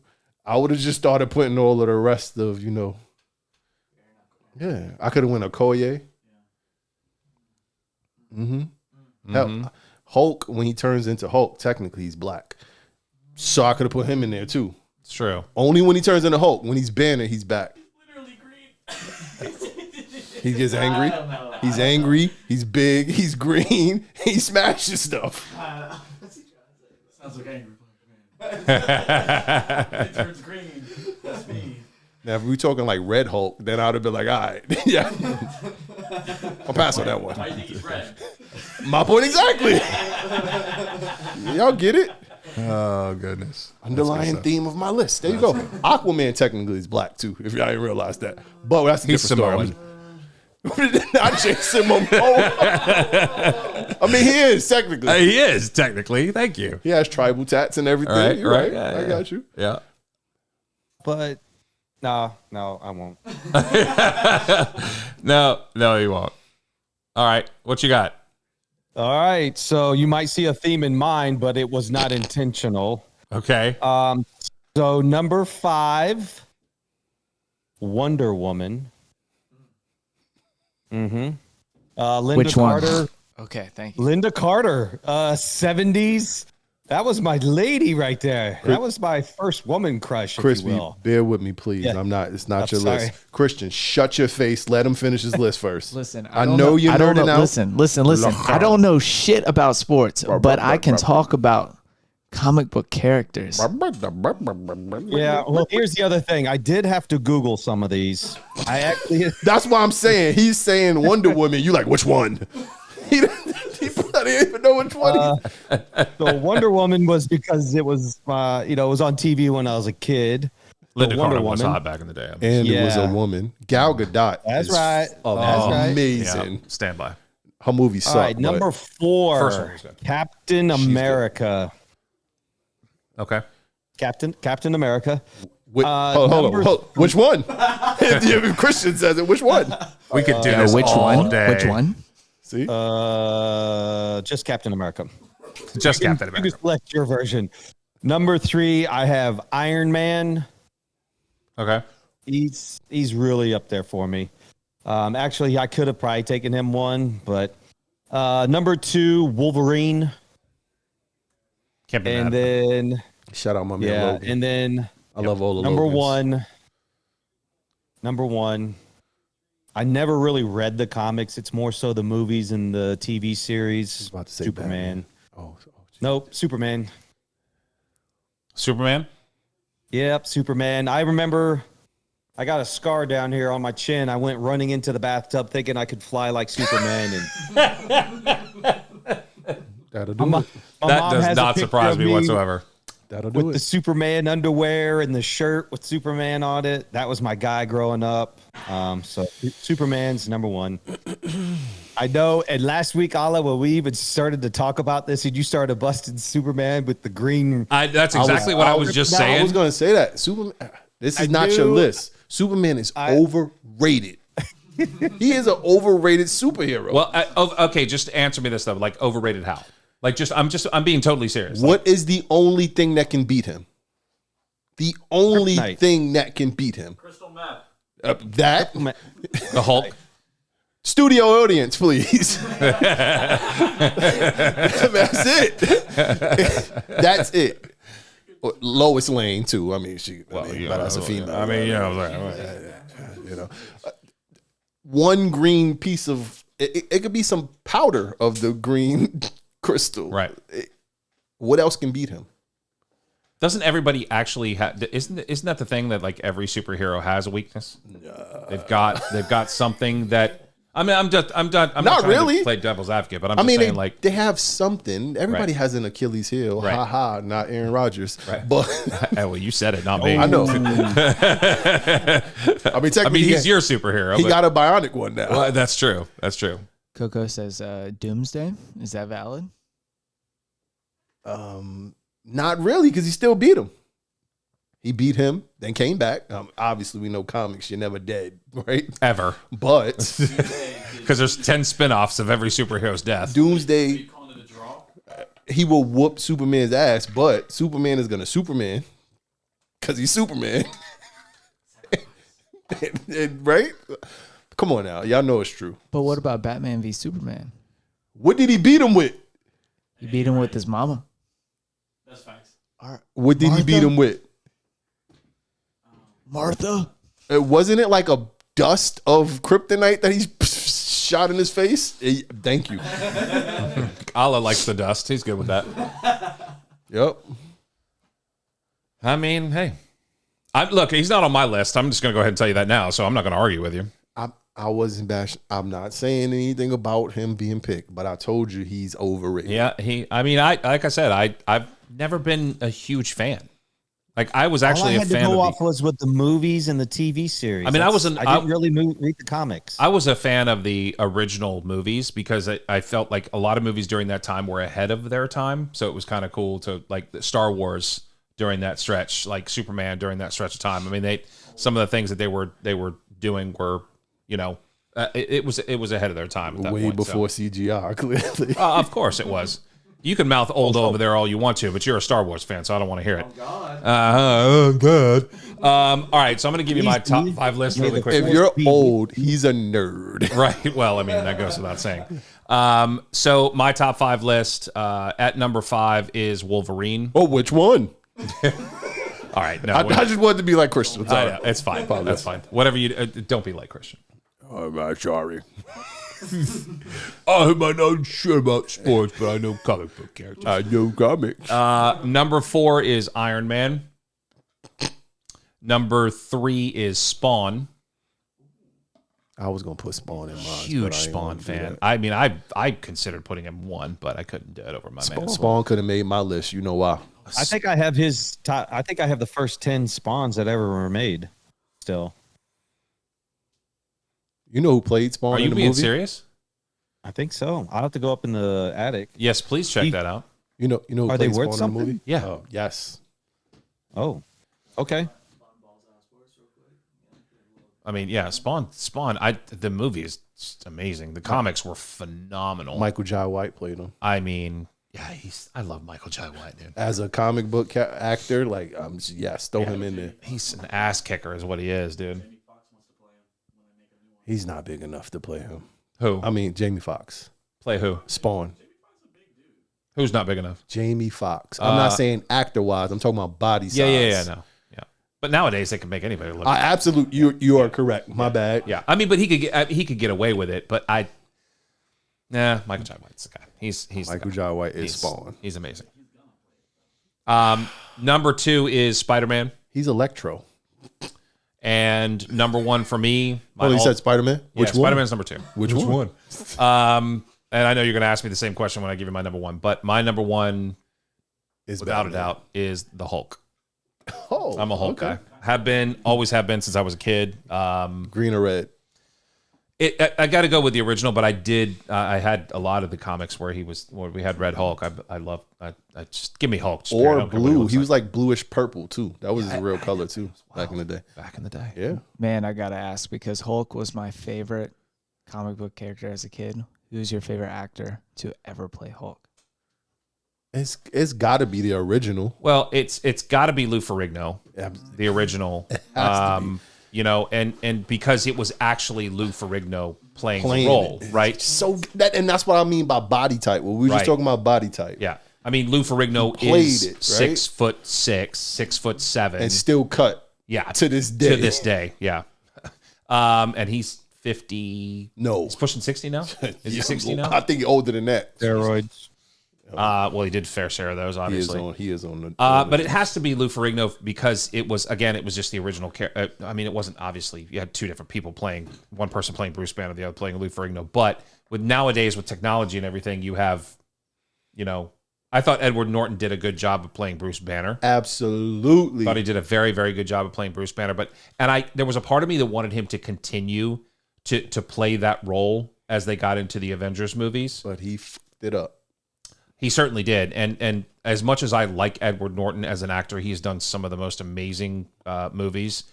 I would have just started putting all of the rest of, Yeah, I could have went Okoye. Hell, Hulk, when he turns into Hulk, technically he's black. So I could have put him in there too. It's true. Only when he turns into Hulk. When he's Banner, he's back. Literally green. He gets angry. He's angry. He's big. He's green. He smashes stuff. Sounds like angry black man. It turns green. That's me. Now, if we talking like Red Hulk, then I'd have been like, all right. Yeah. I'll pass on that one. I think he's red. My point exactly. Y'all get it? Oh, goodness. Underlying theme of my list. There you go. Aquaman technically is black too, if y'all didn't realize that. But that's a He's different story. Samoan. Not Jason Momoa. I mean, he is technically. He is, technically. Thank you. He has tribal tats and everything. Right, You're right. right. Yeah, I yeah. got you. Yeah. But no, I won't. No, you won't. All right. What you got? All right, so you might see a theme in mine, but it was not intentional. Okay. So number 5, Wonder Woman. Linda Which one? Carter. Okay, thank you. Linda Carter, 70s. That was my lady right there. That was my first woman crush, if Crispy, you will. bear with me, please. Yeah. It's not I'm your sorry. list. Christian, shut your face. Let him finish his list first. Listen, I know you're nerding out. Listen. I don't know shit about sports, but I can talk about comic book characters. Yeah, well, here's the other thing. I did have to Google some of these. I actually... That's why I'm saying. He's saying Wonder Woman. You like, which one? He didn't even know which one. So Wonder Woman was because it was, it was on TV when I was a kid. Linda Wonder Carter was Woman. hot back in the day. And it was a Yeah. woman. Gal Gadot. That's is right. That's right. Amazing. Yeah, stand by. Her movies suck. All right, but number 4, First one was good. Captain America. Okay. Captain America. hold on. Which one? If Christian says it, which one? We could do this Which all one? day. Which one? See? Just Captain America. Just Captain You America. can select your version. Number 3, I have Iron Man. Okay. He's really up there for me. Actually, I could have probably taken him one, but number 2, Wolverine, Can't be and mad. then Shout out my man Logan. and then I love all the number Logans. 1. Number 1. I never really read the comics. It's more so the movies and the TV series. About to say Superman. Oh, Nope, Superman. Superman? Yep, Superman. I remember I got a scar down here on my chin. I went running into the bathtub thinking I could fly like Superman. And that'll do my it. That mom does has a not picture surprise of me whatsoever. That'll do with the it. Superman underwear and the shirt with Superman on it. That was my guy growing up. So Superman's number 1. I know. And last week, Ala, when we even started to talk about this, and you started busting Superman with the green. That's exactly what I was just I saying. was going to say that. Superman. This is not your knew- list. Superman is overrated. He is an overrated superhero. Well, okay, just answer me this though. Like overrated how? Like I'm being totally serious. What is the only thing that can beat him? The only Kryptonite. thing that can beat him. Crystal meth. That The Hulk. studio audience, please. That's it. That's it. Lois Lane too. I mean, but that's a female. I mean, One green piece of it could be some powder of the green crystal. Right. What else can beat him? Doesn't everybody actually have? Isn't that the thing that like every superhero has a weakness? They've got something that I mean, I'm done. I'm Not not trying really. to play devil's advocate, but I'm I just mean, saying, they, like, they have something. Everybody Right. has an Achilles heel. Right. Ha ha, not Aaron Rodgers. Right. But well, you said it, not me. I know. I technically, mean, he's your superhero. he but- got a bionic one now. Well, that's true. That's true. Coco says Doomsday. Is that valid? Not really, because he still beat him. He beat him, then came back. Obviously, we know comics, you're never dead, right? Ever. But Because there's 10 spin-offs of every superhero's death. Doomsday, he will whoop Superman's ass, but Superman is going to Superman because he's Superman. Right? Come on now. Y'all know it's true. But what about Batman v Superman? What did he beat him with? He beat him with his mama. That's facts. What did he beat him with? Martha. Wasn't it like a dust of kryptonite that he shot in his face? Thank you. Allah likes the dust. He's good with that. Yep. I mean, hey. Look, he's not on my list. I'm just going to go ahead and tell you that now, so I'm not going to argue with you. I wasn't bashing. I'm not saying anything about him being picked, but I told you he's overrated. Yeah, like I said, I've never been a huge fan. Like, I was actually All I a had fan to of go off was with the movies and the TV series. I mean, I didn't really read the comics. I was a fan of the original movies because I felt like a lot of movies during that time were ahead of their time. So it was kind of cool to, like, Star Wars during that stretch, like Superman during that stretch of time. I mean, some of the things that they were doing were, you know, it was ahead of their time at that Way point, before CGI, clearly. Of course it was. You can mouth old over there all you want to, but you're a Star Wars fan, so I don't want to hear it. Oh, God. All right, so I'm going to give you my top 5 list really quick. If you're old, he's a nerd. Right. Well, I mean, that goes without saying. So my top 5 list at number 5 is Wolverine. Oh, which one? All right. No, I just wanted to be like Christian. I know, it's fine. That's fine. Whatever you don't be like Christian. I'm sorry. I'm not sure about sports, but I know comic book characters. I know comics. Number 4 is Iron Man. Number 3 is Spawn. I was gonna put Spawn in mine. Huge Spawn fan. I mean, I considered putting him 1, but I couldn't do it over my man. Spawn could have made my list. You know why? I think I have his top. I think I have the first 10 Spawns that ever were made. Still, You know who played Spawn? Are you in the being movie? serious? I think so. I'll have to go up in the attic. Yes, please check that out. You know who Are they played worth Spawn in the movie? something? Yeah. Oh, yes. Oh, okay. I mean, yeah, Spawn. The movie is just amazing. The comics were phenomenal. Michael Jai White played him. I mean, yeah, I love Michael Jai White, dude. As a comic book actor, like, yes, throw him in there. He's an ass kicker, is what he is, dude. He's not big enough to play him. Who? I mean, Jamie Foxx. Play who? Spawn. Who's not big enough? Jamie Foxx. I'm not saying actor-wise. I'm talking about body size. Yeah, no. Yeah. But nowadays they can make anybody look. Absolutely, you are correct. My bad. Yeah. I mean, but he could get away with it, but Michael Jai White's the guy. He's Michael Jai White is Spawn. He's amazing. Number 2 is Spider-Man. He's Electro. And number 1 for me. You said Spider-Man? Which one? Spider-Man's number 2. Which one? And I know you're going to ask me the same question when I give you my number 1, but my number 1, Is without Batman. a doubt, is the Hulk. Oh, I'm a Hulk guy. Always have been since I was a kid. Green or red? I got to go with the original, but I had a lot of the comics where we had Red Hulk. I just give me Hulk. Just Or period. I don't care what he blue. looks He was like bluish purple too. That was his real color too. Back in the day. back in the day. Yeah. Man, I gotta ask because Hulk was my favorite comic book character as a kid. Who's your favorite actor to ever play Hulk? It's got to be the original. Well, it's got to be Lou Ferrigno, the original. You know, and because it was actually Lou Ferrigno playing the role, right? So that's what I mean by body type. Well, we were just talking about body type. Yeah. I mean, Lou Ferrigno is 6'6", 6'7", and still cut. Yeah, to this day. To this day, yeah. And he's 50. No, he's pushing 60 now. Is he 60 now? I think he's older than that. Steroids. Well, he did fair share of those, obviously. He is on the. But it has to be Lou Ferrigno because it was just the original. I mean, it wasn't obviously you had two different people playing. One person playing Bruce Banner, the other playing Lou Ferrigno. But with nowadays with technology and everything, you have, I thought Edward Norton did a good job of playing Bruce Banner. Absolutely. Thought he did a very, very good job of playing Bruce Banner. There was a part of me that wanted him to continue to play that role as they got into the Avengers movies. But he fucked it up. He certainly did. And as much as I like Edward Norton as an actor, he's done some of the most amazing movies.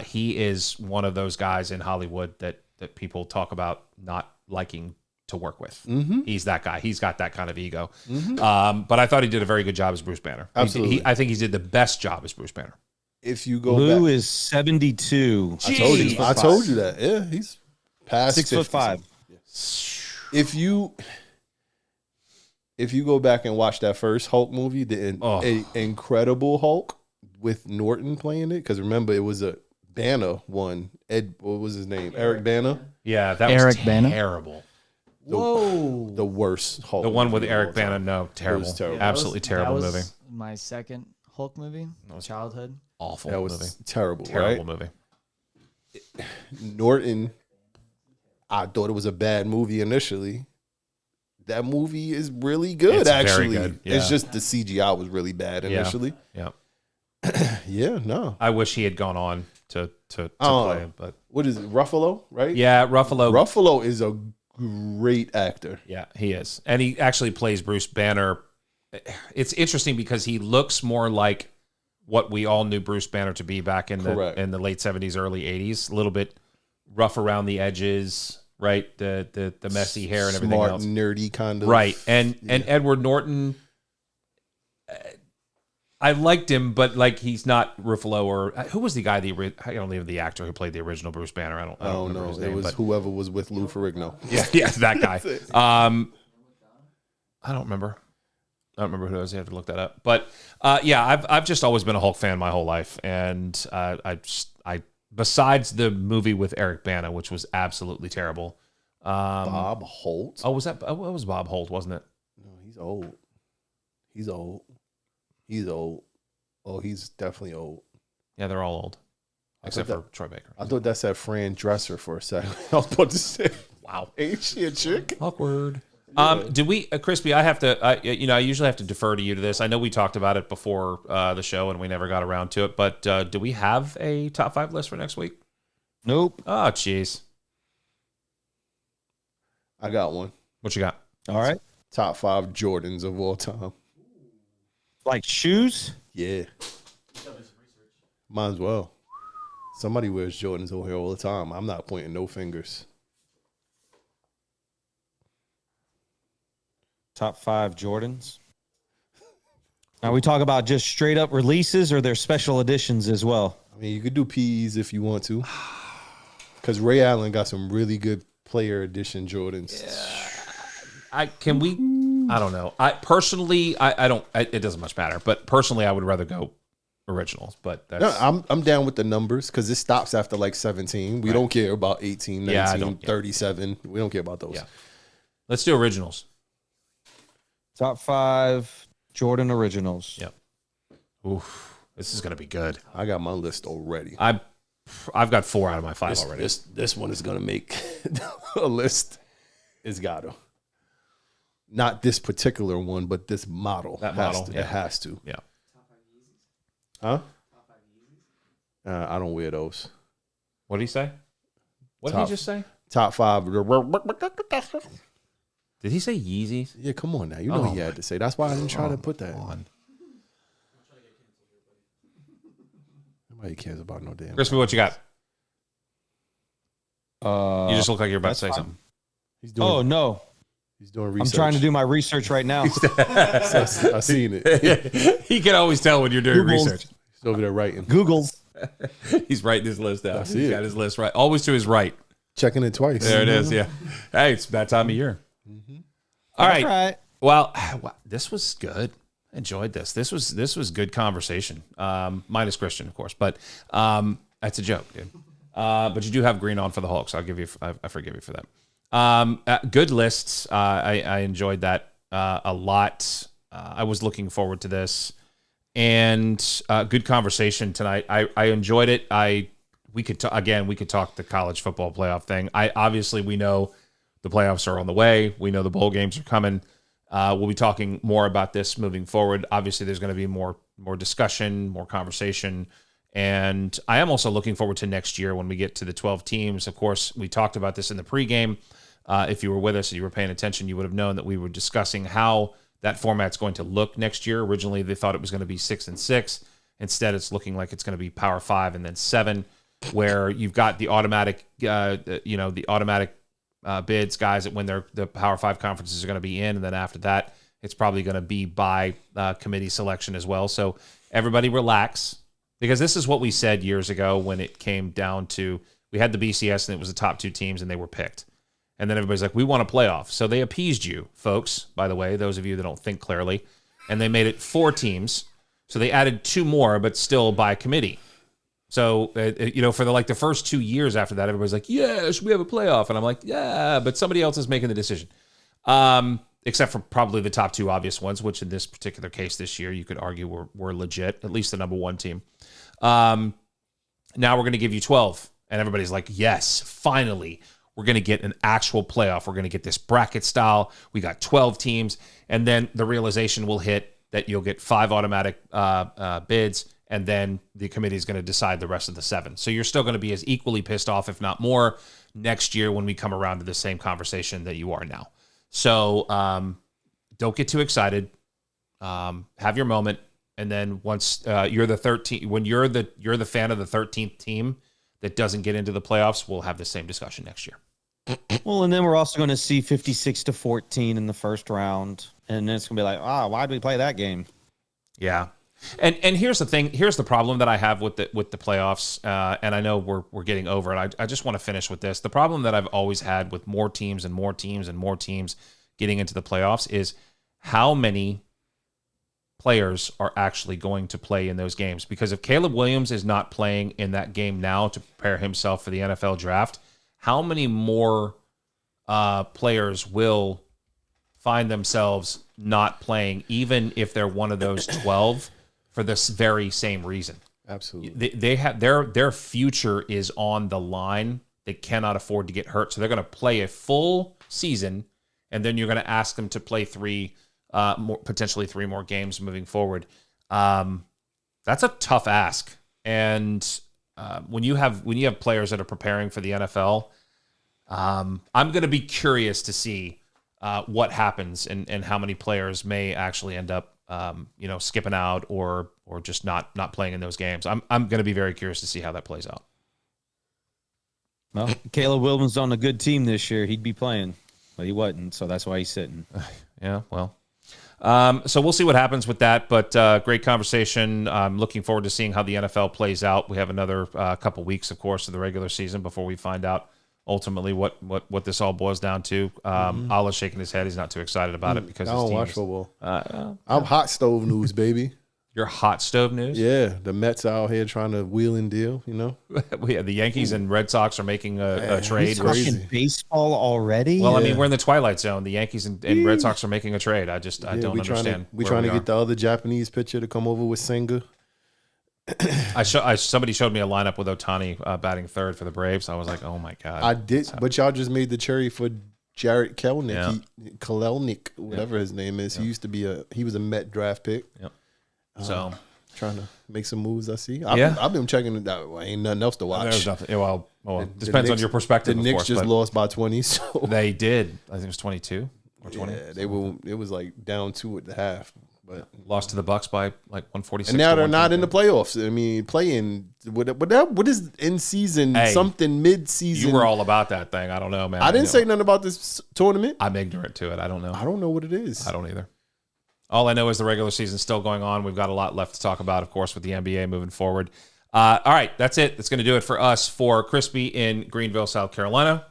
He is one of those guys in Hollywood that people talk about not liking to work with. Mm-hmm. He's that guy. He's got that kind of ego. Mm-hmm. But I thought he did a very good job as Bruce Banner. Absolutely. I think he did the best job as Bruce Banner. If you go Lou back, is 72. I told you that. Yeah, he's past 6'5". If you go back and watch that first Hulk movie, the Incredible Hulk with Norton playing it, because remember it was a Banner one. What was his name? Eric Bana. Yeah, that Eric was Bana? terrible. The worst Hulk. The one with movie of all Eric Bana, time. no, terrible. It was terrible. Absolutely terrible that was movie. My second Hulk movie, childhood. Awful That was movie. terrible. Terrible right? movie. Norton, I thought it was a bad movie initially. That movie is really good, It's very actually. good, yeah. It's just the CGI was really bad initially. Yeah. Yeah, no. I wish he had gone on to play it, but What is it? Ruffalo, right? yeah, Ruffalo. Ruffalo is a great actor. Yeah, he is. And he actually plays Bruce Banner. It's interesting because he looks more like what we all knew Bruce Banner to be back in the late 70s, early 80s. A little bit rough around the edges, right? The messy hair and everything Smart, else. nerdy kind of. Right. And Edward Norton, I liked him, but like he's not Ruffalo or who was the guy? I don't know the actor who played the original Bruce Banner. I don't remember his name. It was but, whoever was with Lou Ferrigno. yeah, that guy. I don't remember. I don't remember who it was. I have to look that up. But I've just always been a Hulk fan my whole life, and I besides the movie with Eric Bana, which was absolutely terrible. Bob Holt. Oh, was that? It was Bob Holt, wasn't it? No, he's old. He's old. Oh, he's definitely old. Yeah, they're all old, except for Troy Baker. I thought that said Fran Dresser for a second. I was about to say, wow, ain't she a chick? Awkward. Did we, Crispy? I usually have to defer to you to this. I know we talked about it before the show and we never got around to it. But do we have a top 5 list for next week? Nope. Oh, jeez. I got one. What you got? All right. Top 5 Jordans of all time. Like shoes? Yeah. Might as well. Somebody wears Jordans over here all the time. I'm not pointing no fingers. Top 5 Jordans. Now we talk about just straight up releases or their special editions as well. I mean, you could do PEs if you want to. Because Ray Allen got some really good player edition Jordans. Yeah. I don't know. I personally, I don't. It doesn't much matter. But personally, I would rather go originals. But that's, no, I'm down with the numbers because it stops after like 17. We don't care about 18, 19, 37. We don't care about those. Yeah. Let's do originals. Top 5 Jordan originals. Yep. Oof, this is gonna be good. I got my list already. I've got 4 out of my 5 already. This one is gonna make a list. It's gotta. Not this particular one, but this model. That model. It has to. Yeah. Huh? I don't wear those. What did he say? What did he just say? Top 5. Did he say Yeezys? Yeah, come on now. You know he had to say. That's why I didn't try to put that. On. Nobody cares about no damn. Crispy, what you got? You just look like you're about to say something. He's doing. Oh no. He's doing research. I'm trying to do my research right now. I seen it. He can always tell when you're doing research. He's over there writing. Google's. He's writing his list out. see He's it. got his list right. Always to his right. Checking it twice. There it is. Yeah. Hey, it's that time of year. All right. Right. Well, this was good. Enjoyed this. This was good conversation. Minus Christian, of course, but that's a joke, dude. But you do have green on for the Hulk, so I forgive you for that. Good lists. I enjoyed that. a lot. I was looking forward to this, and good conversation tonight. I enjoyed it. We could talk the college football playoff thing. Obviously we know the playoffs are on the way. We know the bowl games are coming. We'll be talking more about this moving forward. Obviously, there's going to be more discussion, more conversation. And I am also looking forward to next year when we get to the 12 teams. Of course, we talked about this in the pregame. If you were with us and you were paying attention, you would have known that we were discussing how that format's going to look next year. Originally, they thought it was going to be 6 and 6. Instead, it's looking like it's going to be Power 5 and then 7, where you've got the automatic, bids, guys that when the Power 5 conferences are going to be in, and then after that, it's probably going to be by committee selection as well. So everybody relax, because this is what we said years ago when it came down to, we had the BCS and it was the top 2 teams and they were picked. And then everybody's like, we want a playoff. So they appeased you, folks, by the way, those of you that don't think clearly, and they made it 4 teams. So they added 2 more, but still by committee. So, for the first 2 years after that, everybody's like, yes, we have a playoff. And I'm like, yeah, but somebody else is making the decision. Except for probably the top 2 obvious ones, which in this particular case this year, you could argue were legit, at least the number 1 team. Now we're going to give you 12. And everybody's like, yes, finally, we're going to get an actual playoff. We're going to get this bracket style. We got 12 teams. And then the realization will hit that you'll get 5 automatic bids. And then the committee is going to decide the rest of the 7. So you're still going to be as equally pissed off, if not more, next year when we come around to the same conversation that you are now. So don't get too excited. Have your moment, and then once you're the 13th, when you're the fan of the 13th team that doesn't get into the playoffs, we'll have the same discussion next year. Well, and then we're also going to see 56-14 in the first round, and then it's going to be like, why did we play that game? Yeah. And here's the thing. Here's the problem that I have with the playoffs, and I know we're getting over it. I just want to finish with this. The problem that I've always had with more teams and more teams and more teams getting into the playoffs is how many players are actually going to play in those games. Because if Caleb Williams is not playing in that game now to prepare himself for the NFL draft, how many more players will find themselves not playing, even if they're one of those 12? For this very same reason. Absolutely. They have their future is on the line. They cannot afford to get hurt. So they're going to play a full season, and then you're going to ask them to play potentially 3 more games moving forward. That's a tough ask. And when you have players that are preparing for the NFL, I'm going to be curious to see what happens and how many players may actually end up skipping out or just not playing in those games. I'm going to be very curious to see how that plays out. Well, Caleb Williams on a good team this year. He'd be playing, but he wasn't, so that's why he's sitting. Yeah, well. So we'll see what happens with that, but great conversation. I'm looking forward to seeing how the NFL plays out. We have another couple weeks, of course, of the regular season before we find out ultimately what this all boils down to. Allah's shaking his head. He's not too excited about it because I don't watch football. I'm hot stove news, baby. You're hot stove news? Yeah, the Mets out here trying to wheel and deal, The Yankees and Red Sox are making a trade. Talking baseball already? Well, I mean, we're in the twilight zone. The Yankees and Red Sox are making a trade. I don't understand. We're trying to get the other Japanese pitcher to come over with Senga. Somebody showed me a lineup with Ohtani batting third for the Braves. I was like, oh my God. I did, but y'all just made the cherry for Jarrett Kelenic, Kelenic, whatever his name is. He used to be he was a Met draft pick. Yep. So trying to make some moves. I see. I've been checking it out. Ain't nothing else to watch. There's nothing. Well, depends on your perspective. The Knicks just lost by 20. So they did. I think it was 22 or 20. Yeah, they were. It was like down 2 at the half. But lost to the Bucks by like 146. And now they're not in the playoffs. I mean, playing what is in season something mid season? You were all about that thing. I don't know, man. I didn't say nothing about this tournament. I'm ignorant to it. I don't know. I don't know what it is. I don't either. All I know is the regular season's still going on. We've got a lot left to talk about, of course, with the NBA moving forward. All right, that's it. That's going to do it for us. For Crispy in Greenville, South Carolina.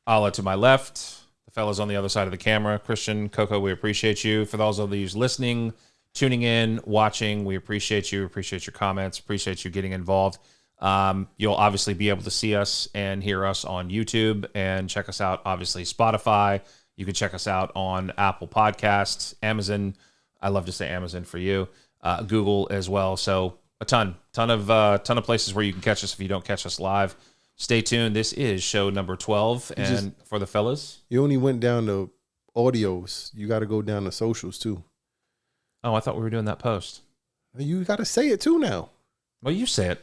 Allah to my left. Fellas on the other side of the camera, Christian, Coco, we appreciate you. For those of you listening, tuning in, watching, we appreciate you. Appreciate your comments. Appreciate you getting involved. You'll obviously be able to see us and hear us on YouTube and check us out, obviously, Spotify, You can check us out on Apple Podcasts, Amazon. I love to say Amazon for you, Google as well. So a ton of places where you can catch us if you don't catch us live. Stay tuned. This is show number 12, and for the fellas, you only went down to audios. You got to go down to socials too. Oh, I thought we were doing that post. You got to say it too now. Well, you say it.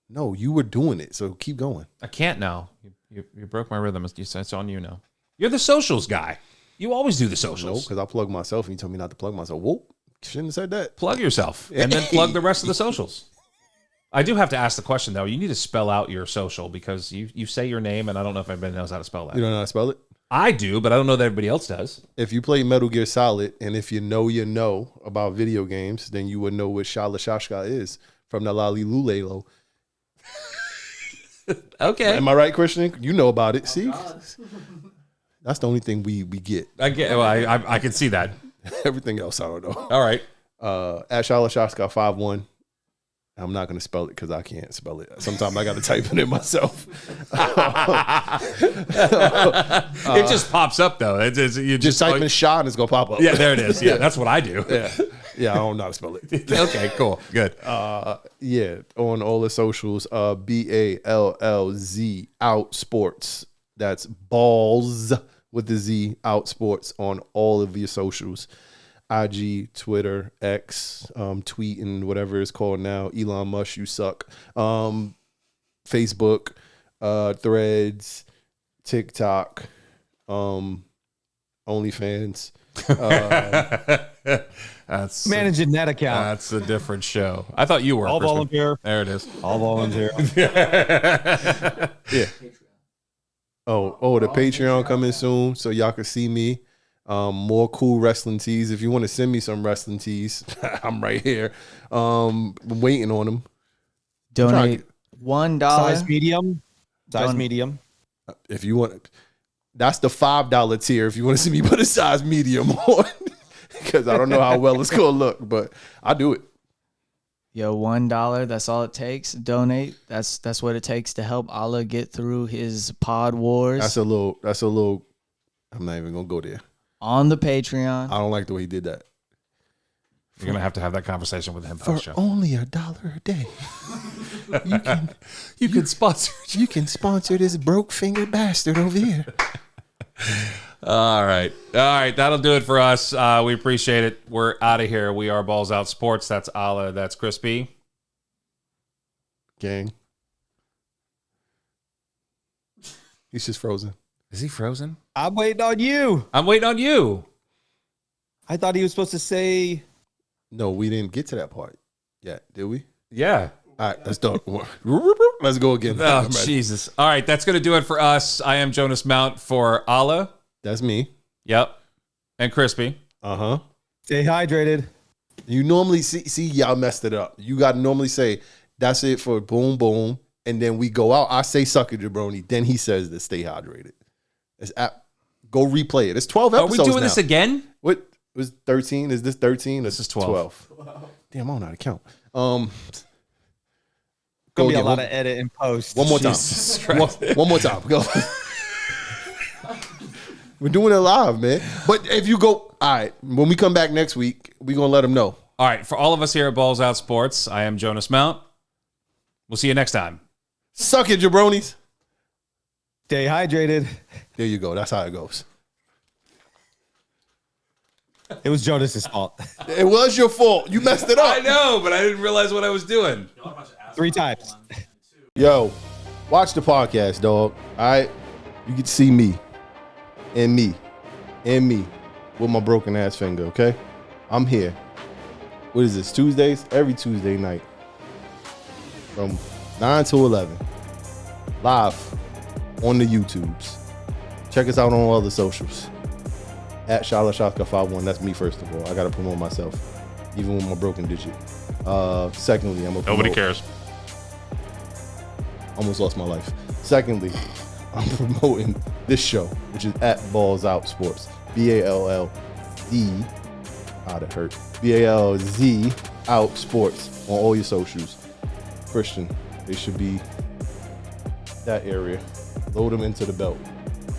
No, you were doing it, so keep going. I can't now. You broke my rhythm. It's on you now. You're the socials guy. You always do the No, socials. because I plug myself, and you told me not to plug myself. Whoa, shouldn't have said that. Plug yourself, and then plug the rest of the socials. I do have to ask the question, though. You need to spell out your social, because you say your name, and I don't know if anybody knows how to spell that. You don't know how to spell it? I do, but I don't know that everybody else does. If you play Metal Gear Solid, and if you know about video games, then you would know what Shala Shashka is from the Lali Lulelo. Okay. Am I right, Christian? You know about it. See? That's the only thing we get. I get. Well, I can see that. Everything else, I don't know. All right. At Shala Shashka 51. I'm not going to spell it because I can't spell it. Sometimes I got to type it in myself. It just pops up, though. You just type in shot and it's going to pop up. Yeah, there it is. Yeah, that's what I do. Yeah, I don't know how to spell it. Okay, cool. Good. Yeah, on all the socials, BALLZ Out Sports. That's balls with the Z, Out Sports, on all of your socials. IG, Twitter, X, tweeting, whatever it's called now. Elon Musk, you suck. Facebook, Threads, TikTok, OnlyFans. That's managing that account. That's a different show. I thought you were. All Christian. volunteer. There it is. All volunteer. Yeah. Oh, the Patreon coming soon, so y'all can see me. More cool wrestling tees. If you want to send me some wrestling tees, I'm right here. Waiting on them. Donate $1. Size medium. Size Don't- medium. If you want, that's the $5 tier. If you want to see me put a size medium on, because I don't know how well it's gonna look, but I do it. Yo, $1. That's all it takes. Donate. That's what it takes to help Allah get through his pod wars That's a little. I'm not even gonna go there. on the Patreon. I don't like the way he did that. You're gonna have to have that conversation with him For post show. only $1 a day, You can sponsor. you can sponsor this broke fingered bastard over here. All right. That'll do it for us. We appreciate it. We're out of here. We are Balls Out Sports. That's Allah. That's Crispy. Gang. He's just frozen. Is he frozen? I'm waiting on you. I'm waiting on you. I thought he was supposed to say. No, we didn't get to that part yet, did we? Yeah. All right, let's do it. Let's go again. Oh, I'm ready. Jesus. All right. That's going to do it for us. I am Jonas Mount for Allah. That's me. Yep. And Crispy. Uh-huh. Stay hydrated. You normally see y'all messed it up. You got to normally say, that's it for boom, boom. And then we go out. I say, suck it, jabroni. Then he says to stay hydrated. Go replay it. It's 12 Are episodes we doing now. this again? What? It was 13? Is this 13? This is 12. Damn, I don't know how to count. Gonna be a again. lot of edit and post. One more time. Jesus Christ. One more time. Go. We're doing it live, man. But if you go, all right, when we come back next week, we're going to let them know. All right. For all of us here at Balls Out Sports, I am Jonas Mount. We'll see you next time. Suck it, jabronis. Stay hydrated. There you go. That's how it goes. It was Jonas's fault. It was your fault. You messed it I up. know, but I didn't realize what I was doing. 3 times. Yo, watch the podcast, dog. All right? You get to see me and me with my broken ass finger, okay? I'm here. What is this, Tuesdays? Every Tuesday night from 9 to 11. Live on the YouTubes. Check us out on all the socials. At ShalaShaka51. That's me, first of all. I got to promote myself, even with my broken digit. Secondly, I'm a Nobody cares. Almost lost my life. Secondly, I'm promoting this show, which is at Balls Out Sports. BALLZ. That hurt. BALZ Out Sports on all your socials. Christian, they should be that area. Load them into the belt.